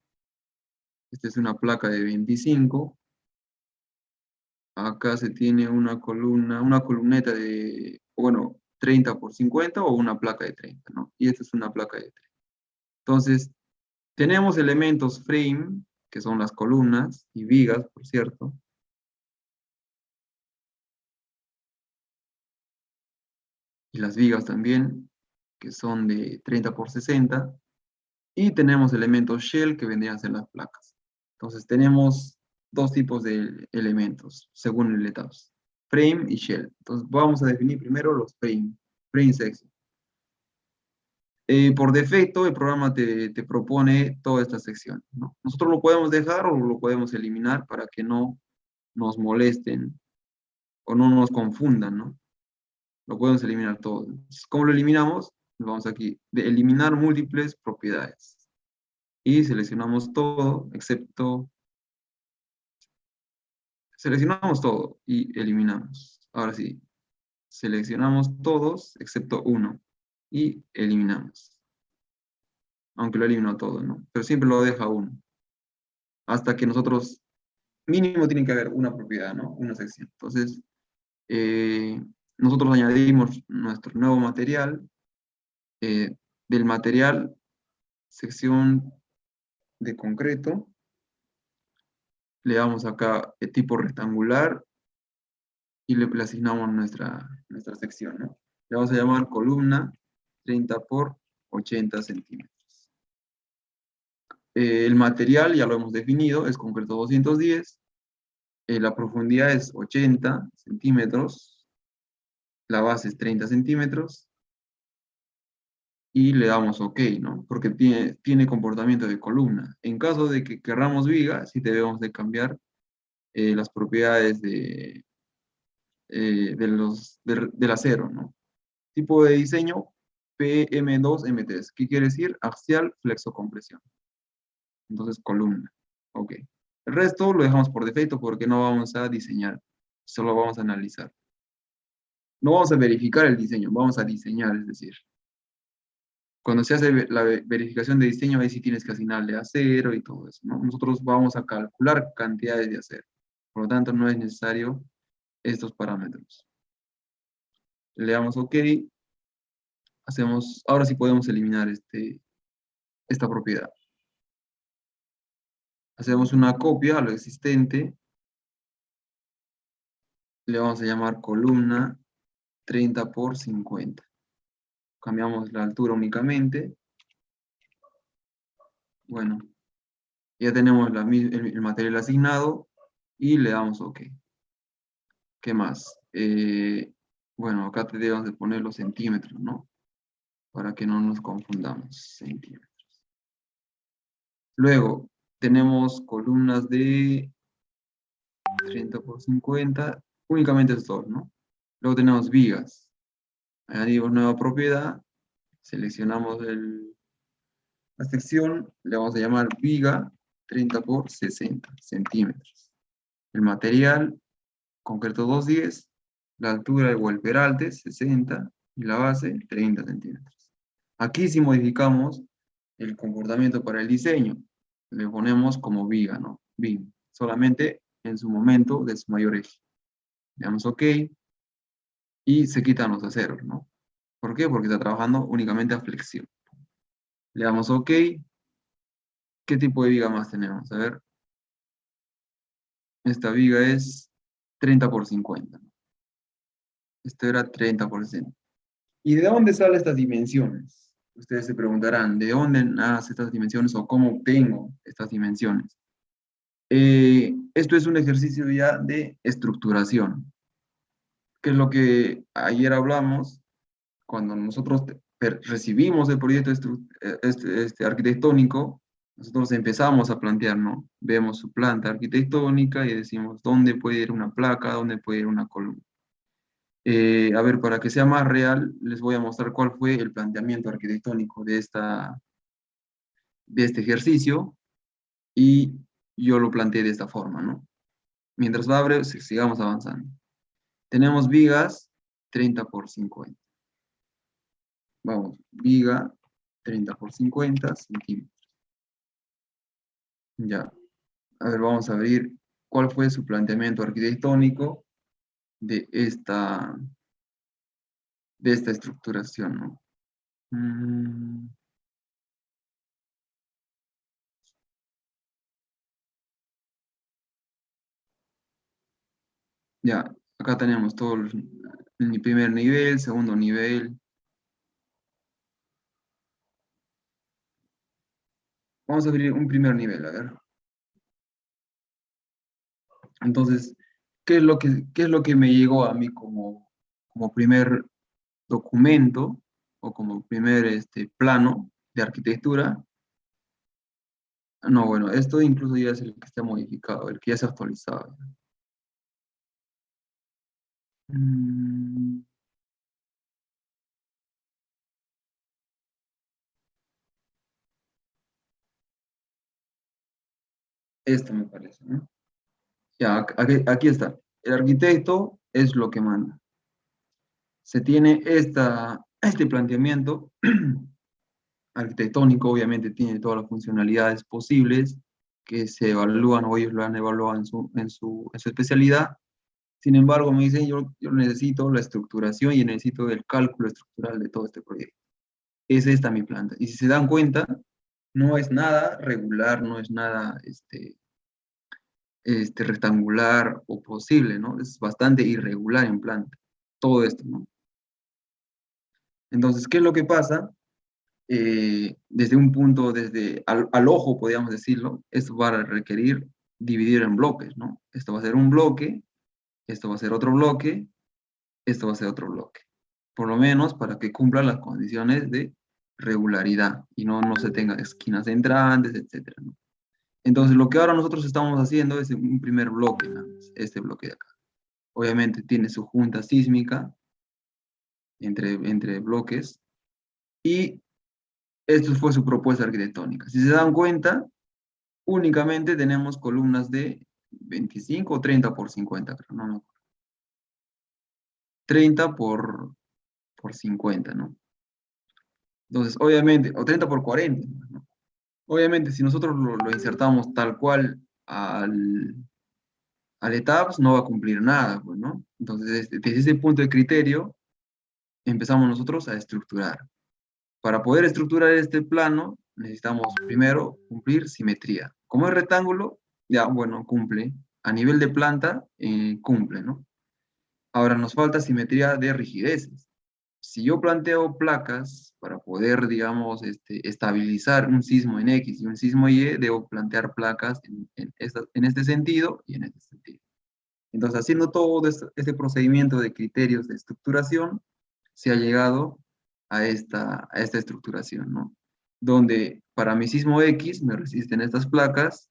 esta es una placa de 25, acá se tiene una columneta de, bueno, 30 por 50 o una placa de 30, ¿no? Y esta es una placa de 30. Entonces, tenemos elementos frame, que son las columnas, y vigas, por cierto. Y las vigas también, que son de 30 por 60. Y tenemos elementos shell, que vendrían a ser las placas. Entonces, tenemos dos tipos de elementos, según el etapa: frame y shell. Entonces, vamos a definir primero los frame section. Por defecto, el programa te propone toda esta sección, ¿no? Nosotros lo podemos dejar o lo podemos eliminar para que no nos molesten o no nos confundan, ¿no? Lo podemos eliminar todo. Entonces, ¿cómo lo eliminamos? Vamos aquí, de eliminar múltiples propiedades. Y seleccionamos todo, seleccionamos todo y eliminamos. Ahora sí, seleccionamos todos excepto uno y eliminamos. aunque lo eliminó todo, ¿no? Pero siempre lo deja uno. Hasta que nosotros, mínimo tiene que haber una propiedad, ¿no? Una sección. Entonces, nosotros añadimos nuestro nuevo material. Del material, sección de concreto. Le damos acá el tipo rectangular y le asignamos nuestra sección, ¿no? Le vamos a llamar columna 30 por 80 centímetros. El material ya lo hemos definido, es concreto 210. La profundidad es 80 centímetros. La base es 30 centímetros. Y le damos OK, ¿no? Porque tiene comportamiento de columna. En caso de que querramos viga, sí debemos de cambiar las propiedades del acero, ¿no? Tipo de diseño PM2M3. ¿Qué quiere decir? Axial flexocompresión. Entonces, columna. OK. El resto lo dejamos por defecto porque no vamos a diseñar, solo vamos a analizar. No vamos a verificar el diseño, vamos a diseñar, es decir. Cuando se hace la verificación de diseño, ahí sí tienes que asignarle acero y todo eso, ¿no? Nosotros vamos a calcular cantidades de acero. Por lo tanto, no es necesario estos parámetros. Le damos OK. Ahora sí podemos eliminar esta propiedad. Hacemos una copia a lo existente. Le vamos a llamar columna 30 por 50. Cambiamos la altura únicamente. Bueno, ya tenemos el material asignado y le damos OK. ¿Qué más? Bueno, acá debemos de poner los centímetros, ¿no? Para que no nos confundamos. Centímetros. Luego, tenemos columnas de 30 por 50. Únicamente estos, ¿no? Luego tenemos vigas. Añadimos nueva propiedad. Seleccionamos la sección. Le vamos a llamar viga 30 por 60 centímetros. El material, concreto 210. La altura o el peralte, 60. Y la base, 30 centímetros. Aquí sí modificamos el comportamiento para el diseño. Le ponemos como viga, ¿no? BIM. Solamente en su momento de su mayor eje. Le damos OK. Y se quitan los aceros, ¿no? ¿Por qué? Porque está trabajando únicamente a flexión. Le damos OK. ¿Qué tipo de viga más tenemos? A ver. Esta viga es 30 por 50. Esto era 30 por 60. ¿Y de dónde salen estas dimensiones? Ustedes se preguntarán, ¿de dónde nacen estas dimensiones o cómo obtengo estas dimensiones? Esto es un ejercicio ya de estructuración, que es lo que ayer hablamos cuando nosotros recibimos el proyecto arquitectónico. Nosotros empezamos a plantear, ¿no? Vemos su planta arquitectónica y decimos dónde puede ir una placa, dónde puede ir una columna. A ver, para que sea más real, les voy a mostrar cuál fue el planteamiento arquitectónico de este ejercicio, y yo lo planteé de esta forma, ¿no? Mientras va abre, sigamos avanzando. Tenemos vigas 30 por 50. Vamos, viga 30 por 50 centímetros. Ya. A ver, vamos a abrir cuál fue su planteamiento arquitectónico de esta estructuración, ¿no? Ya, acá tenemos todo el primer nivel, segundo nivel. Vamos a abrir un primer nivel, a ver. Entonces, ¿qué es lo que me llegó a mí como primer documento o como primer plano de arquitectura? No, bueno, esto incluso ya es el que está modificado, el que ya se ha actualizado. Esto me parece, ¿no? Ya, aquí está. El arquitecto es lo que manda. Se tiene este planteamiento arquitectónico, obviamente tiene todas las funcionalidades posibles que se evalúan o ellos lo han evaluado en su especialidad. Sin embargo, me dicen, yo necesito la estructuración y necesito el cálculo estructural de todo este proyecto. Es esta mi planta. Y si se dan cuenta, no es nada regular, no es nada rectangular o posible, ¿no? Es bastante irregular en planta, todo esto, ¿no? Entonces, ¿qué es lo que pasa? Desde un punto, desde al ojo, podríamos decirlo, esto va a requerir dividir en bloques, ¿no? Esto va a ser un bloque, esto va a ser otro bloque, esto va a ser otro bloque. Por lo menos para que cumplan las condiciones de regularidad y no se tengan esquinas entrantes, etcétera, ¿no? Entonces, lo que ahora nosotros estamos haciendo es un primer bloque, nada más, este bloque de acá. Obviamente tiene su junta sísmica entre bloques y esto fue su propuesta arquitectónica. Si se dan cuenta, únicamente tenemos columnas de 25 o 30 por 50, creo, no me acuerdo. 30 por 50, ¿no? Entonces, obviamente, o 30 por 40, ¿no? Obviamente, si nosotros lo insertamos tal cual al ETABS, no va a cumplir nada, pues, ¿no? Entonces, desde ese punto de criterio, empezamos nosotros a estructurar. Para poder estructurar este plano, necesitamos primero cumplir simetría. Como es rectángulo, ya, bueno, cumple. A nivel de planta, cumple, ¿no? Ahora nos falta simetría de rigideces. Si yo planteo placas para poder, digamos, estabilizar un sismo en X y un sismo Y, debo plantear placas en este sentido y en este sentido. Entonces, haciendo todo este procedimiento de criterios de estructuración, se ha llegado a esta estructuración, ¿no? Donde para mi sismo X me resisten estas placas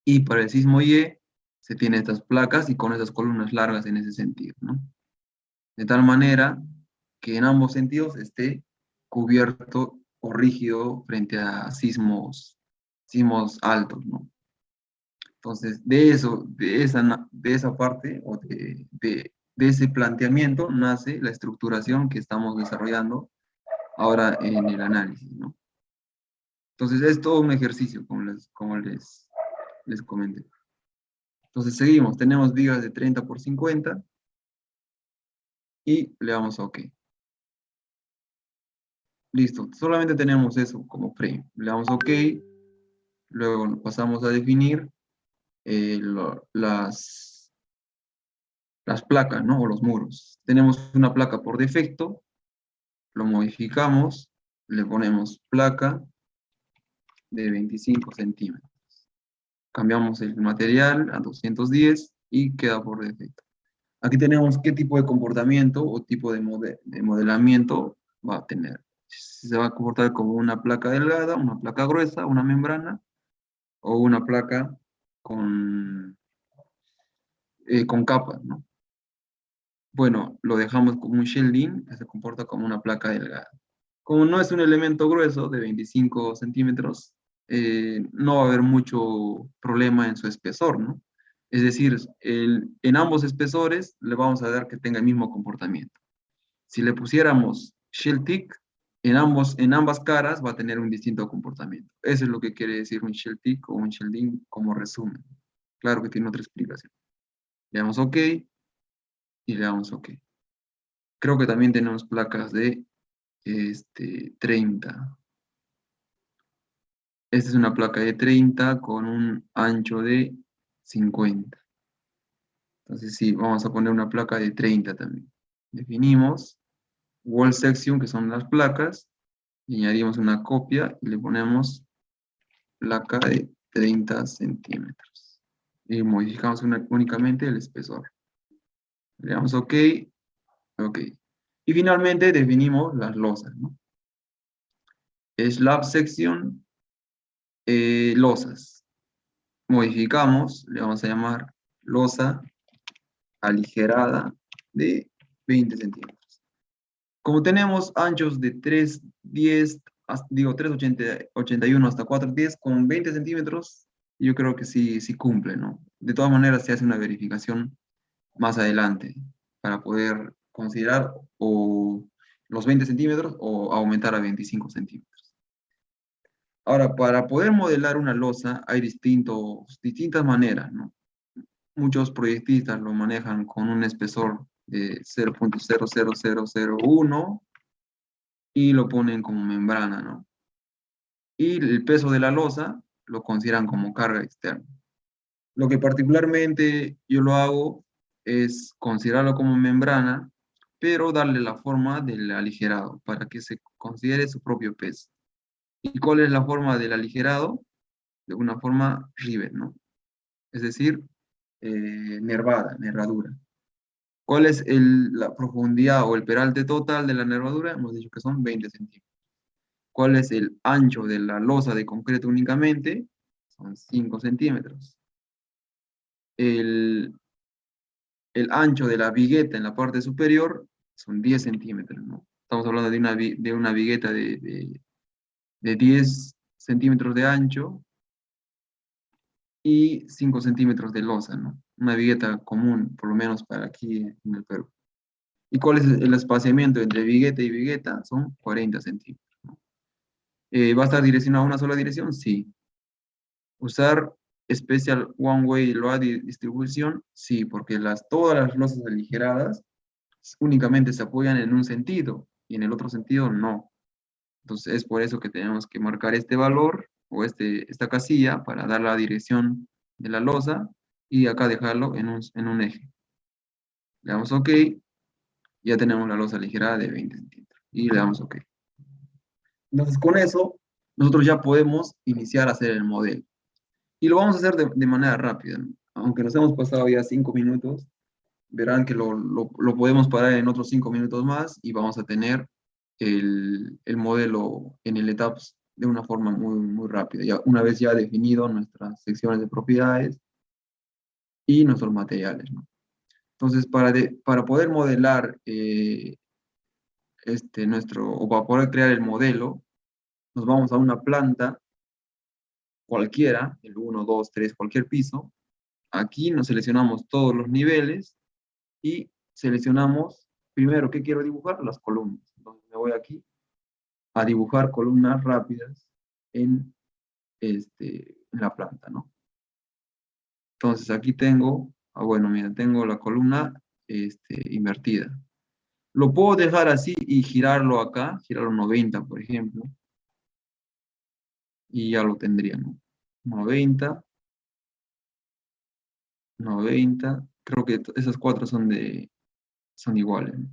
y para el sismo Y se tienen estas placas y con esas columnas largas en ese sentido, ¿no? De tal manera que en ambos sentidos esté cubierto o rígido frente a sismos altos, ¿no? Entonces, de esa parte o de ese planteamiento nace la estructuración que estamos desarrollando ahora en el análisis, ¿no? Entonces, es todo un ejercicio, como les comenté. Entonces, seguimos. Tenemos vigas de 30 por 50 y le damos a OK. Listo. Solamente tenemos eso como frame. Le damos a OK. Luego pasamos a definir las placas, ¿no? O los muros. Tenemos una placa por defecto, lo modificamos, le ponemos placa de 25 centímetros. Cambiamos el material a 210 y queda por defecto. Aquí tenemos qué tipo de comportamiento o tipo de modelamiento va a tener. Se va a comportar como una placa delgada, una placa gruesa, una membrana o una placa con capas, ¿no? Bueno, lo dejamos como un shielding que se comporta como una placa delgada. Como no es un elemento grueso de 25 centímetros, no va a haber mucho problema en su espesor, ¿no? Es decir, en ambos espesores le vamos a dar que tenga el mismo comportamiento. Si le pusiéramos shell tick, en ambas caras va a tener un distinto comportamiento. Eso es lo que quiere decir un shell tick o un shielding como resumen. Claro que tiene otra explicación. Le damos OK y le damos OK. Creo que también tenemos placas de 30. Esta es una placa de 30 con un ancho de 50. Entonces sí, vamos a poner una placa de 30 también. Definimos wall section, que son las placas, y añadimos una copia y le ponemos placa de 30 centímetros. Y modificamos únicamente el espesor. Le damos OK, OK. Y finalmente definimos las losas, ¿no? Slab section, losas. Modificamos, le vamos a llamar losa aligerada de 20 centímetros. Como tenemos anchos de 3,10, 3,81 hasta 4,10 con 20 centímetros, yo creo que sí cumple, ¿no? De todas maneras, se hace una verificación más adelante para poder considerar o los 20 centímetros o aumentar a 25 centímetros. Ahora, para poder modelar una losa hay distintas maneras, ¿no? Muchos proyectistas lo manejan con un espesor de 0.00001 y lo ponen como membrana, ¿no? Y el peso de la losa lo consideran como carga externa. Lo que particularmente yo lo hago es considerarlo como membrana, pero darle la forma del aligerado para que se considere su propio peso. ¿Y cuál es la forma del aligerado? De una forma rivet, ¿no? Es decir, nervadura. ¿Cuál es la profundidad o el peralte total de la nervadura? Hemos dicho que son 20 centímetros. ¿Cuál es el ancho de la losa de concreto únicamente? Son 5 centímetros. El, el ancho de la vigueta en la parte superior son 10 centímetros, ¿no? Estamos hablando de una vigueta de 10 centímetros de ancho y 5 centímetros de losa, ¿no? Una vigueta común, por lo menos para aquí en el Perú. ¿Y cuál es el espaciamiento entre vigueta y vigueta? Son 40 centímetros, ¿no? ¿Va a estar direccionado a una sola dirección? Sí. ¿Usar Special One Way Load Distribution? Sí, porque todas las losas aligeradas únicamente se apoyan en un sentido y en el otro sentido no. Entonces es por eso que tenemos que marcar este valor o esta casilla para dar la dirección de la losa y acá dejarlo en un eje. Le damos OK, ya tenemos la losa aligerada de 20 centímetros y le damos OK. Entonces con eso nosotros ya podemos iniciar a hacer el modelo. Y lo vamos a hacer de manera rápida, ¿no? Aunque nos hemos pasado ya 5 minutos, verán que lo podemos parar en otros 5 minutos más y vamos a tener el modelo en el ETABS de una forma muy rápida, ya, una vez ya definido nuestras secciones de propiedades y nuestros materiales, ¿no? Entonces, para poder modelar o para poder crear el modelo, nos vamos a una planta cualquiera, el 1, 2, 3, cualquier piso. Aquí nos seleccionamos todos los niveles y seleccionamos primero qué quiero dibujar, las columnas. Entonces me voy aquí a dibujar columnas rápidas en, en la planta, ¿no? Entonces aquí tengo, bueno, mira, tengo la columna invertida. Lo puedo dejar así y girarlo acá, girarlo 90, por ejemplo, y ya lo tendría, ¿no? 90, 90, creo que esas cuatro son iguales, ¿no?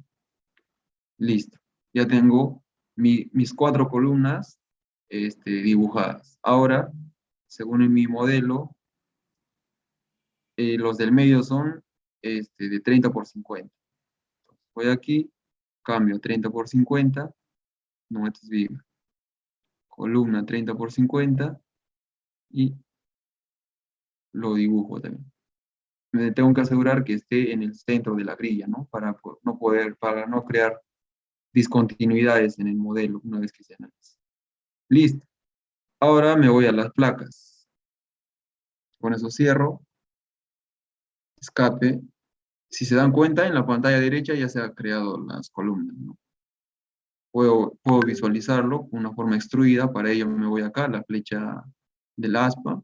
Listo. Ya tengo mis cuatro columnas dibujadas. Ahora, según en mi modelo, los del medio son de 30 por 50. Voy aquí, cambio 30 por 50, no metes viga. Columna 30 por 50 y lo dibujo también. Me tengo que asegurar que esté en el centro de la grilla, ¿no? Para no crear discontinuidades en el modelo una vez que se analice. Listo. Ahora me voy a las placas. Con eso cierro. Escape. Si se dan cuenta, en la pantalla derecha ya se han creado las columnas, ¿no? Puedo visualizarlo con una forma extruida. Para ello me voy acá, la flecha del aspa.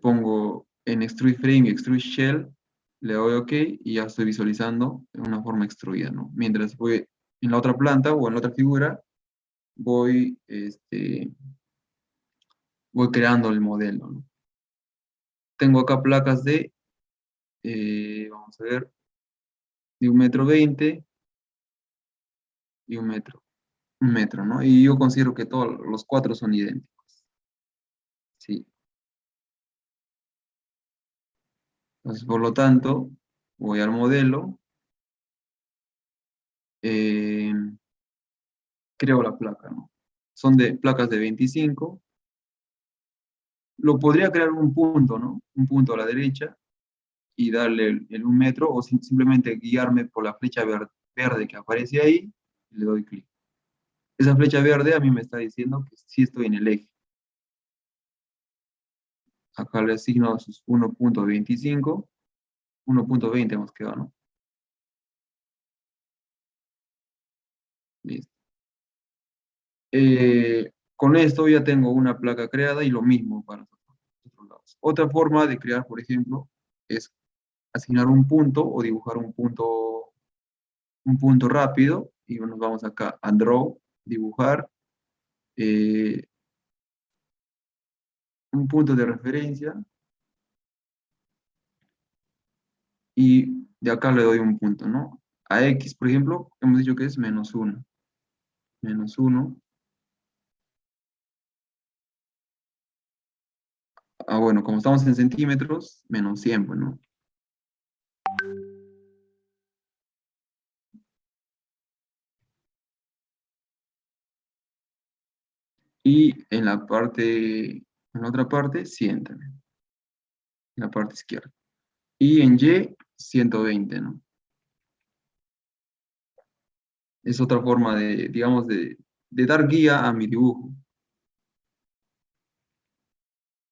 Pongo en Extrude Frame y Extrude Shell, le doy OK y ya estoy visualizando en una forma extruida, ¿no? Mientras voy en la otra planta o en la otra figura, voy, voy creando el modelo, ¿no? Tengo acá placas vamos a ver, de 1,20 m y 1 metro, ¿no? Y yo considero que todos los cuatro son idénticos. Sí. Entonces, por lo tanto, voy al modelo, creo la placa, ¿no? Son placas de 25. Lo podría crear un punto, ¿no? Un punto a la derecha y darle el 1 metro o simplemente guiarme por la flecha verde que aparece ahí y le doy clic. Esa flecha verde a mí me está diciendo que sí estoy en el eje. Acá le asigno sus 1.25, 1.20 hemos quedado, ¿no? Listo. Con esto ya tengo una placa creada y lo mismo para los otros lados. Otra forma de crear, por ejemplo, es asignar un punto o dibujar un punto rápido, y nos vamos acá a Draw, dibujar, eh, un punto de referencia, y de acá le doy un punto, ¿no? A X, por ejemplo, hemos dicho que es -1. -1. Ah, bueno, como estamos en centímetros, -100, pues, ¿no? Y en la otra parte, 100 también, en la parte izquierda. Y en Y, 120, ¿no? Es otra forma de, digamos, de dar guía a mi dibujo,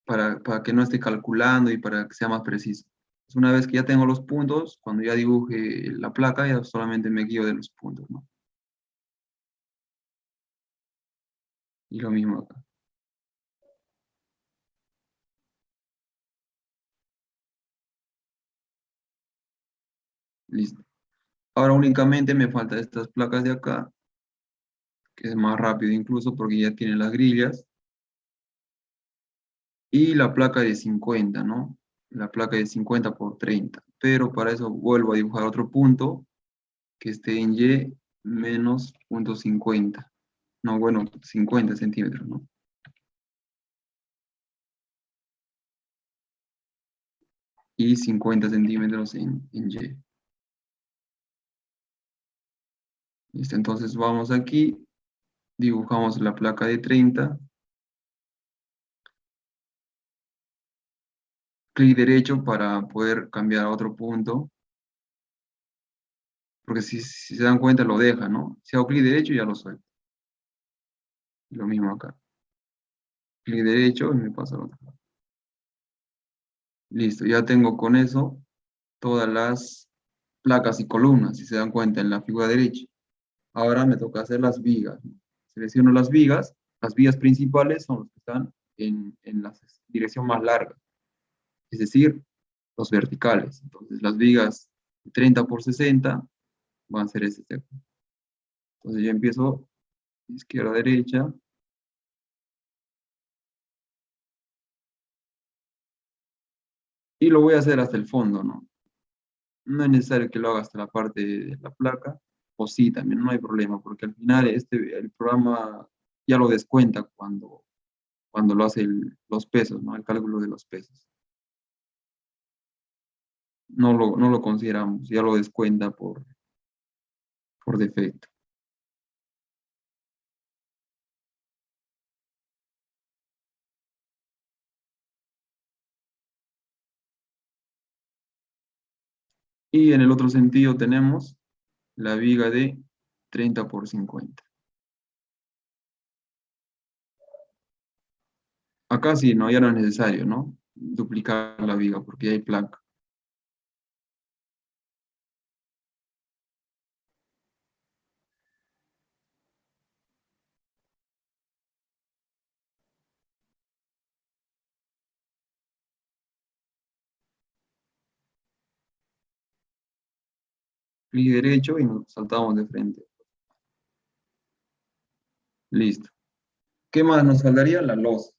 para que no esté calculando y para que sea más preciso. Pues una vez que ya tengo los puntos, cuando ya dibuje la placa, ya solamente me guío de los puntos, ¿no? Y lo mismo acá. Listo. Ahora únicamente me faltan estas placas de acá, que es más rápido incluso porque ya tiene las grillas. Y la placa de 50, ¿no? La placa de 50 por 30. Pero para eso vuelvo a dibujar otro punto que esté en Y menos punto 50. No, bueno, 50 centímetros, ¿no? Y 50 centímetros en Y. Listo, entonces vamos aquí, dibujamos la placa de 30, clic derecho para poder cambiar a otro punto, porque si se dan cuenta lo deja, ¿no? Si hago clic derecho ya lo suelto. Lo mismo acá. Clic derecho y me paso al otro lado. Listo, ya tengo con eso todas las placas y columnas, si se dan cuenta en la figura derecha. Ahora me toca hacer las vigas, ¿no? Selecciono las vigas principales son las que están en la dirección más larga, es decir, los verticales. Entonces las vigas de 30 por 60 van a ser este tipo. Entonces yo empiezo izquierda a derecha, y lo voy a hacer hasta el fondo, ¿no? No es necesario que lo haga hasta la parte de la placa, o sí, también no hay problema, porque al final el programa ya lo descuenta cuando lo hace los pesos, ¿no? El cálculo de los pesos. No lo consideramos, ya lo descuenta por defecto. Y en el otro sentido tenemos la viga de 30 por 50. Acá sí, no, ya no es necesario, ¿no? Duplicar la viga porque ya hay placa. Clic derecho y nos saltamos de frente. Listo. ¿Qué más nos faltaría? La losa.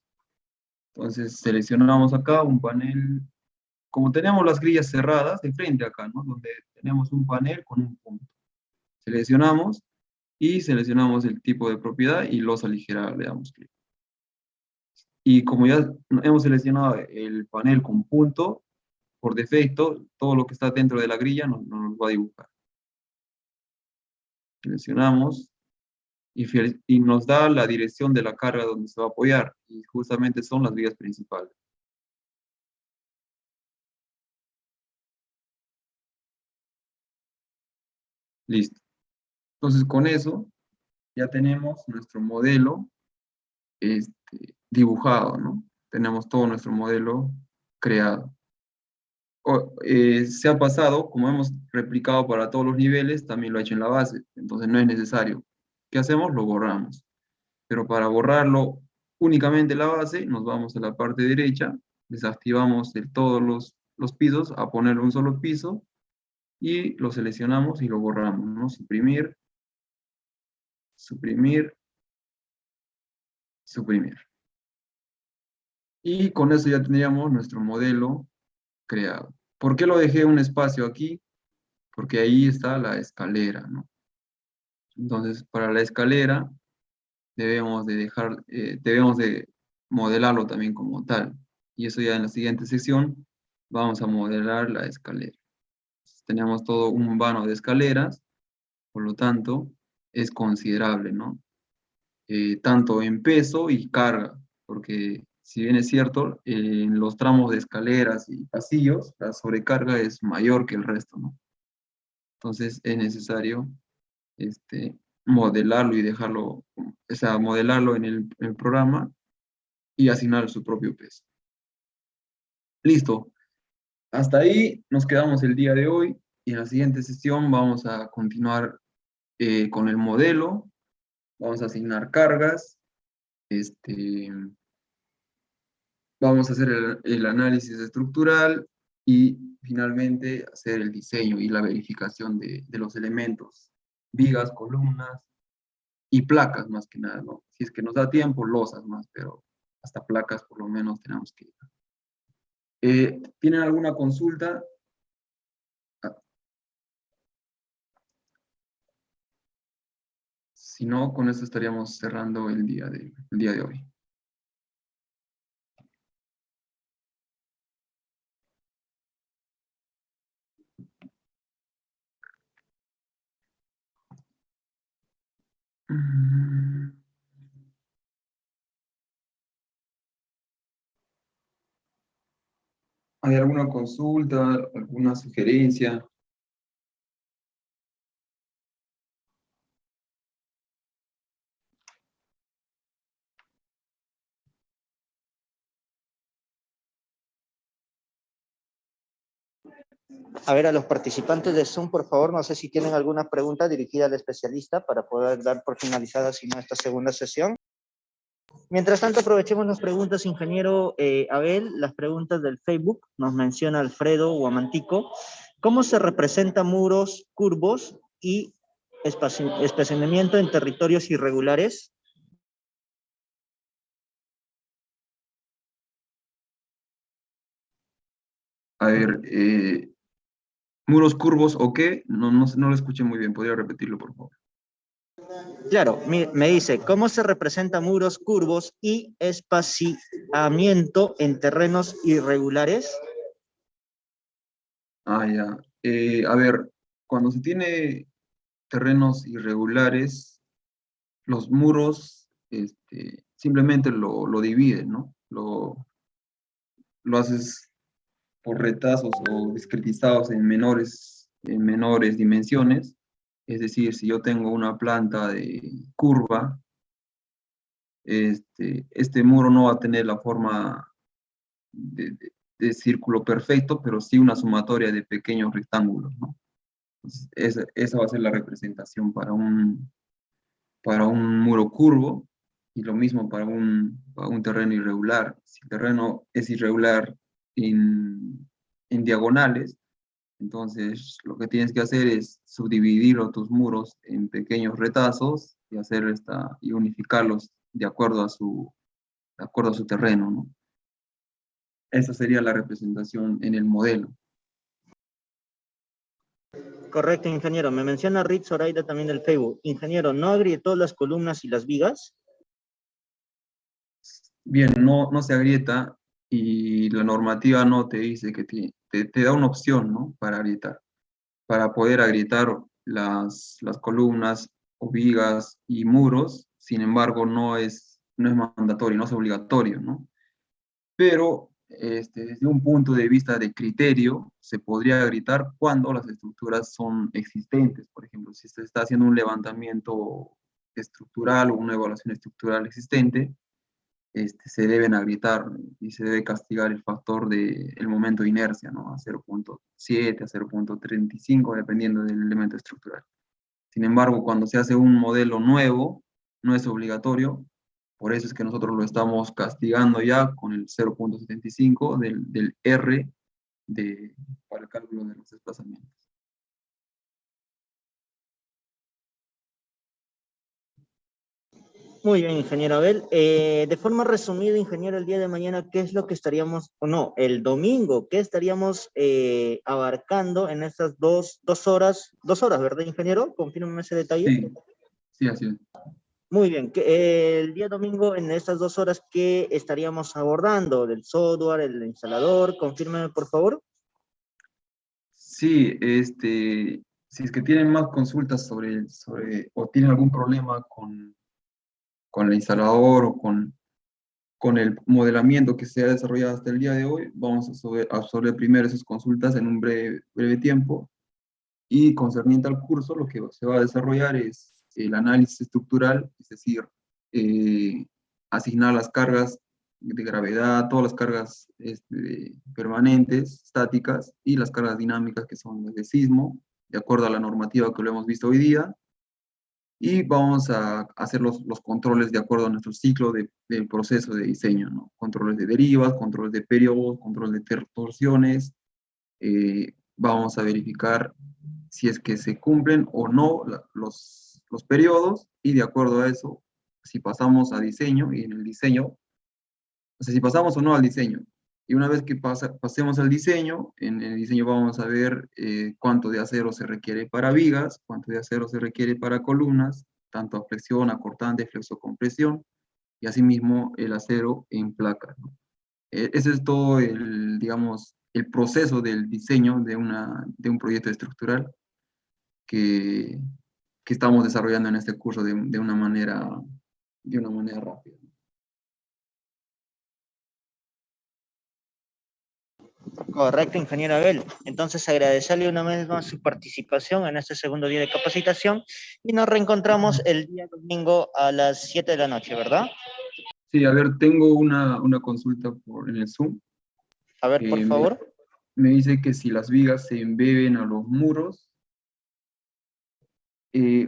Entonces seleccionamos acá un panel, como tenemos las grillas cerradas, de frente acá, ¿no? Donde tenemos un panel con un punto. Seleccionamos y seleccionamos el tipo de propiedad y losa ligera, le damos clic. Y como ya hemos seleccionado el panel con punto, por defecto, todo lo que está dentro de la grilla nos va a dibujar. Seleccionamos y nos da la dirección de la carga donde se va a apoyar, y justamente son las vigas principales. Listo. Entonces con eso ya tenemos nuestro modelo dibujado, ¿no? Tenemos todo nuestro modelo creado. Se ha pasado, como hemos replicado para todos los niveles, también lo ha hecho en la base, entonces no es necesario. ¿Qué hacemos? Lo borramos. Pero para borrarlo únicamente la base, nos vamos a la parte derecha, desactivamos todos los pisos a poner un solo piso y lo seleccionamos y lo borramos, ¿no? Suprimir, suprimir, suprimir. Y con eso ya tendríamos nuestro modelo creado. ¿Por qué lo dejé un espacio aquí? Porque ahí está la escalera, ¿no? Entonces, para la escalera debemos de modelarlo también como tal. Y eso ya en la siguiente sección vamos a modelar la escalera. Entonces, tenemos todo un vano de escaleras, por lo tanto, es considerable, ¿no? Tanto en peso y carga, porque si bien es cierto, en los tramos de escaleras y pasillos, la sobrecarga es mayor que el resto, ¿no? Entonces es necesario modelarlo y dejarlo, o sea, modelarlo en el programa y asignar su propio peso. Listo. Hasta ahí nos quedamos el día de hoy y en la siguiente sesión vamos a continuar con el modelo, vamos a asignar cargas, vamos a hacer el análisis estructural y finalmente hacer el diseño y la verificación de los elementos, vigas, columnas y placas más que nada, ¿no? Si es que nos da tiempo, losas más, pero hasta placas por lo menos tenemos que ir. ¿Tienen alguna consulta? Ah, si no, con eso estaríamos cerrando el día de hoy. ¿Hay alguna consulta, alguna sugerencia? A ver, a los participantes de Zoom, por favor, no sé si tienen alguna pregunta dirigida al especialista para poder dar por finalizada, si no, esta segunda sesión. Mientras tanto, aprovechemos las preguntas, ingeniero Abel, las preguntas del Facebook. Nos menciona Alfredo Guamantico. ¿Cómo se representa muros curvos y espaciamiento en territorios irregulares? A ver, ¿muros curvos o qué? No lo escuché muy bien, ¿podría repetirlo, por favor? Claro, me dice, ¿cómo se representa muros curvos y espaciamiento en terrenos irregulares? Ah, ya. A ver, cuando se tiene terrenos irregulares, los muros simplemente lo dividen, ¿no? Lo haces por retazos o discretizados en menores dimensiones. Es decir, si yo tengo una planta de curva, este muro no va a tener la forma de círculo perfecto, pero sí una sumatoria de pequeños rectángulos, ¿no? Entonces, esa va a ser la representación para un muro curvo, y lo mismo para un terreno irregular. Si el terreno es irregular en diagonales, entonces lo que tienes que hacer es subdividir tus muros en pequeños retazos y y unificarlos de acuerdo a su terreno, ¿no? Esa sería la representación en el modelo. Correcto, ingeniero. Me menciona Ritz Zoraida también del Facebook. Ingeniero, ¿no agrietó las columnas y las vigas? Bien, no se agrieta y la normativa no te dice que te da una opción, ¿no? Para agrietar. Para poder agrietar las columnas o vigas y muros, sin embargo, no es mandatorio, no es obligatorio, ¿no? Pero desde un punto de vista de criterio, se podría agrietar cuando las estructuras son existentes. Por ejemplo, si se está haciendo un levantamiento estructural o una evaluación estructural existente, se deben agrietar y se debe castigar el factor del momento de inercia, ¿no? A 0.7, a 0.35, dependiendo del elemento estructural. Sin embargo, cuando se hace un modelo nuevo, no es obligatorio. Por eso es que nosotros lo estamos castigando ya con el 0.75 del R para el cálculo de los desplazamientos. Muy bien, ingeniero Abel. De forma resumida, ingeniero, el día de mañana, ¿qué es lo que estaríamos, o no, el domingo, qué estaríamos abarcando en estas dos horas, ¿verdad, ingeniero? Confírmeme ese detalle. Sí, sí, así es. Muy bien, el día domingo en estas 2 horas, ¿qué estaríamos abordando? ¿Del software, el instalador? Confírmeme, por favor. Sí, si es que tienen más consultas o tienen algún problema con el instalador o con el modelamiento que se ha desarrollado hasta el día de hoy, vamos a absorber primero esas consultas en un breve tiempo. Y concerniente al curso, lo que se va a desarrollar es el análisis estructural, es decir, asignar las cargas de gravedad, todas las cargas permanentes, estáticas, y las cargas dinámicas que son de sismo, de acuerdo a la normativa que lo hemos visto hoy día. Y vamos a hacer los controles de acuerdo a nuestro ciclo del proceso de diseño, ¿no? Controles de derivas, controles de periodos, control de torsiones. Vamos a verificar si es que se cumplen o no los periodos, y de acuerdo a eso, si pasamos a diseño, y en el diseño, o sea, si pasamos o no al diseño. Y una vez que pasemos al diseño, en el diseño vamos a ver cuánto de acero se requiere para vigas, cuánto de acero se requiere para columnas, tanto a flexión, acortante, flexocompresión, y asimismo el acero en placas, ¿no? Ese es todo digamos, el proceso del diseño de un proyecto estructural que, que estamos desarrollando en este curso de una manera rápida. Correcto, ingeniero Abel. Entonces, agradecerle una vez más su participación en este segundo día de capacitación y nos reencontramos el día domingo a las 7 de la noche, ¿verdad? Sí, a ver, tengo una consulta en el Zoom. A ver, por Me, favor. me dice que si las vigas se embeben a los muros,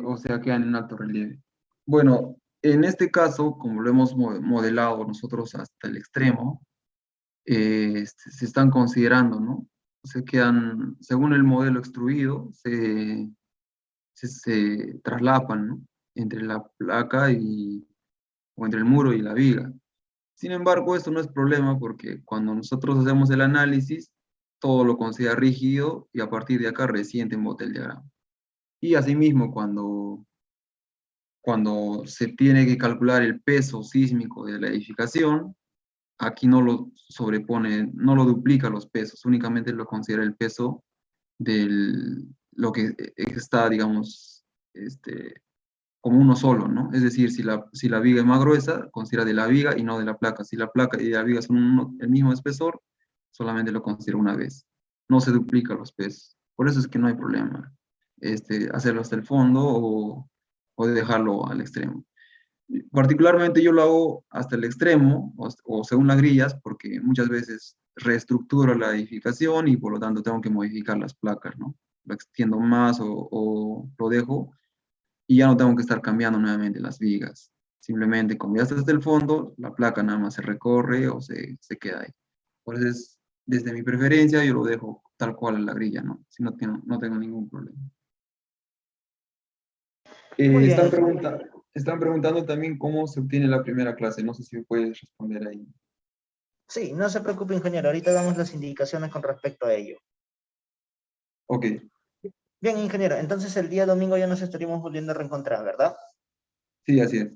o sea, quedan en alto relieve. Bueno, en este caso, como lo hemos modelado nosotros hasta el extremo, se están considerando, ¿no? Se quedan, según el modelo extruido, se traslapan, ¿no? Entre la placa o entre el muro y la viga. Sin embargo, esto no es problema porque cuando nosotros hacemos el análisis, todo lo considera rígido y a partir de acá recién te embota el diagrama. Y asimismo, cuando se tiene que calcular el peso sísmico de la edificación, aquí no lo sobrepone, no lo duplica los pesos, únicamente lo considera el peso lo que está, digamos, como uno solo, ¿no? Es decir, si la viga es más gruesa, considera de la viga y no de la placa. Si la placa y la viga son el mismo espesor, solamente lo considera una vez. No se duplica los pesos. Por eso es que no hay problema hacerlo hasta el fondo o dejarlo al extremo. Particularmente yo lo hago hasta el extremo o según las grillas, porque muchas veces reestructuro la edificación y por lo tanto tengo que modificar las placas, ¿no? Lo extiendo más o lo dejo y ya no tengo que estar cambiando nuevamente las vigas. Simplemente, como ya está hasta el fondo, la placa nada más se recorre o se queda ahí. Por eso desde mi preferencia, yo lo dejo tal cual en la grilla, ¿no? Si no tengo ningún problema. Muy bien, Están preguntando también cómo se obtiene la primera clase. No sé si me puedes responder ahí. sí, no se preocupe, ingeniero. Ahorita damos las indicaciones con respecto a ello. Ok, Bien, ingeniero. Entonces, el día domingo ya nos estaríamos volviendo a reencontrar, ¿verdad? sí, así es.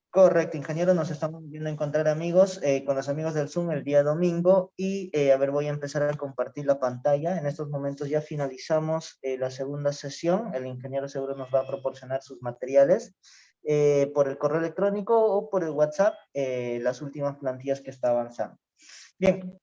Correcto, ingeniero, nos estamos viendo a encontrar amigos, con los amigos del Zoom el día domingo y a ver, voy a empezar a compartir la pantalla. En estos momentos ya finalizamos la segunda sesión. El ingeniero seguro nos va a proporcionar sus materiales por el correo electrónico o por el WhatsApp, las últimas plantillas que está avanzando. Bien.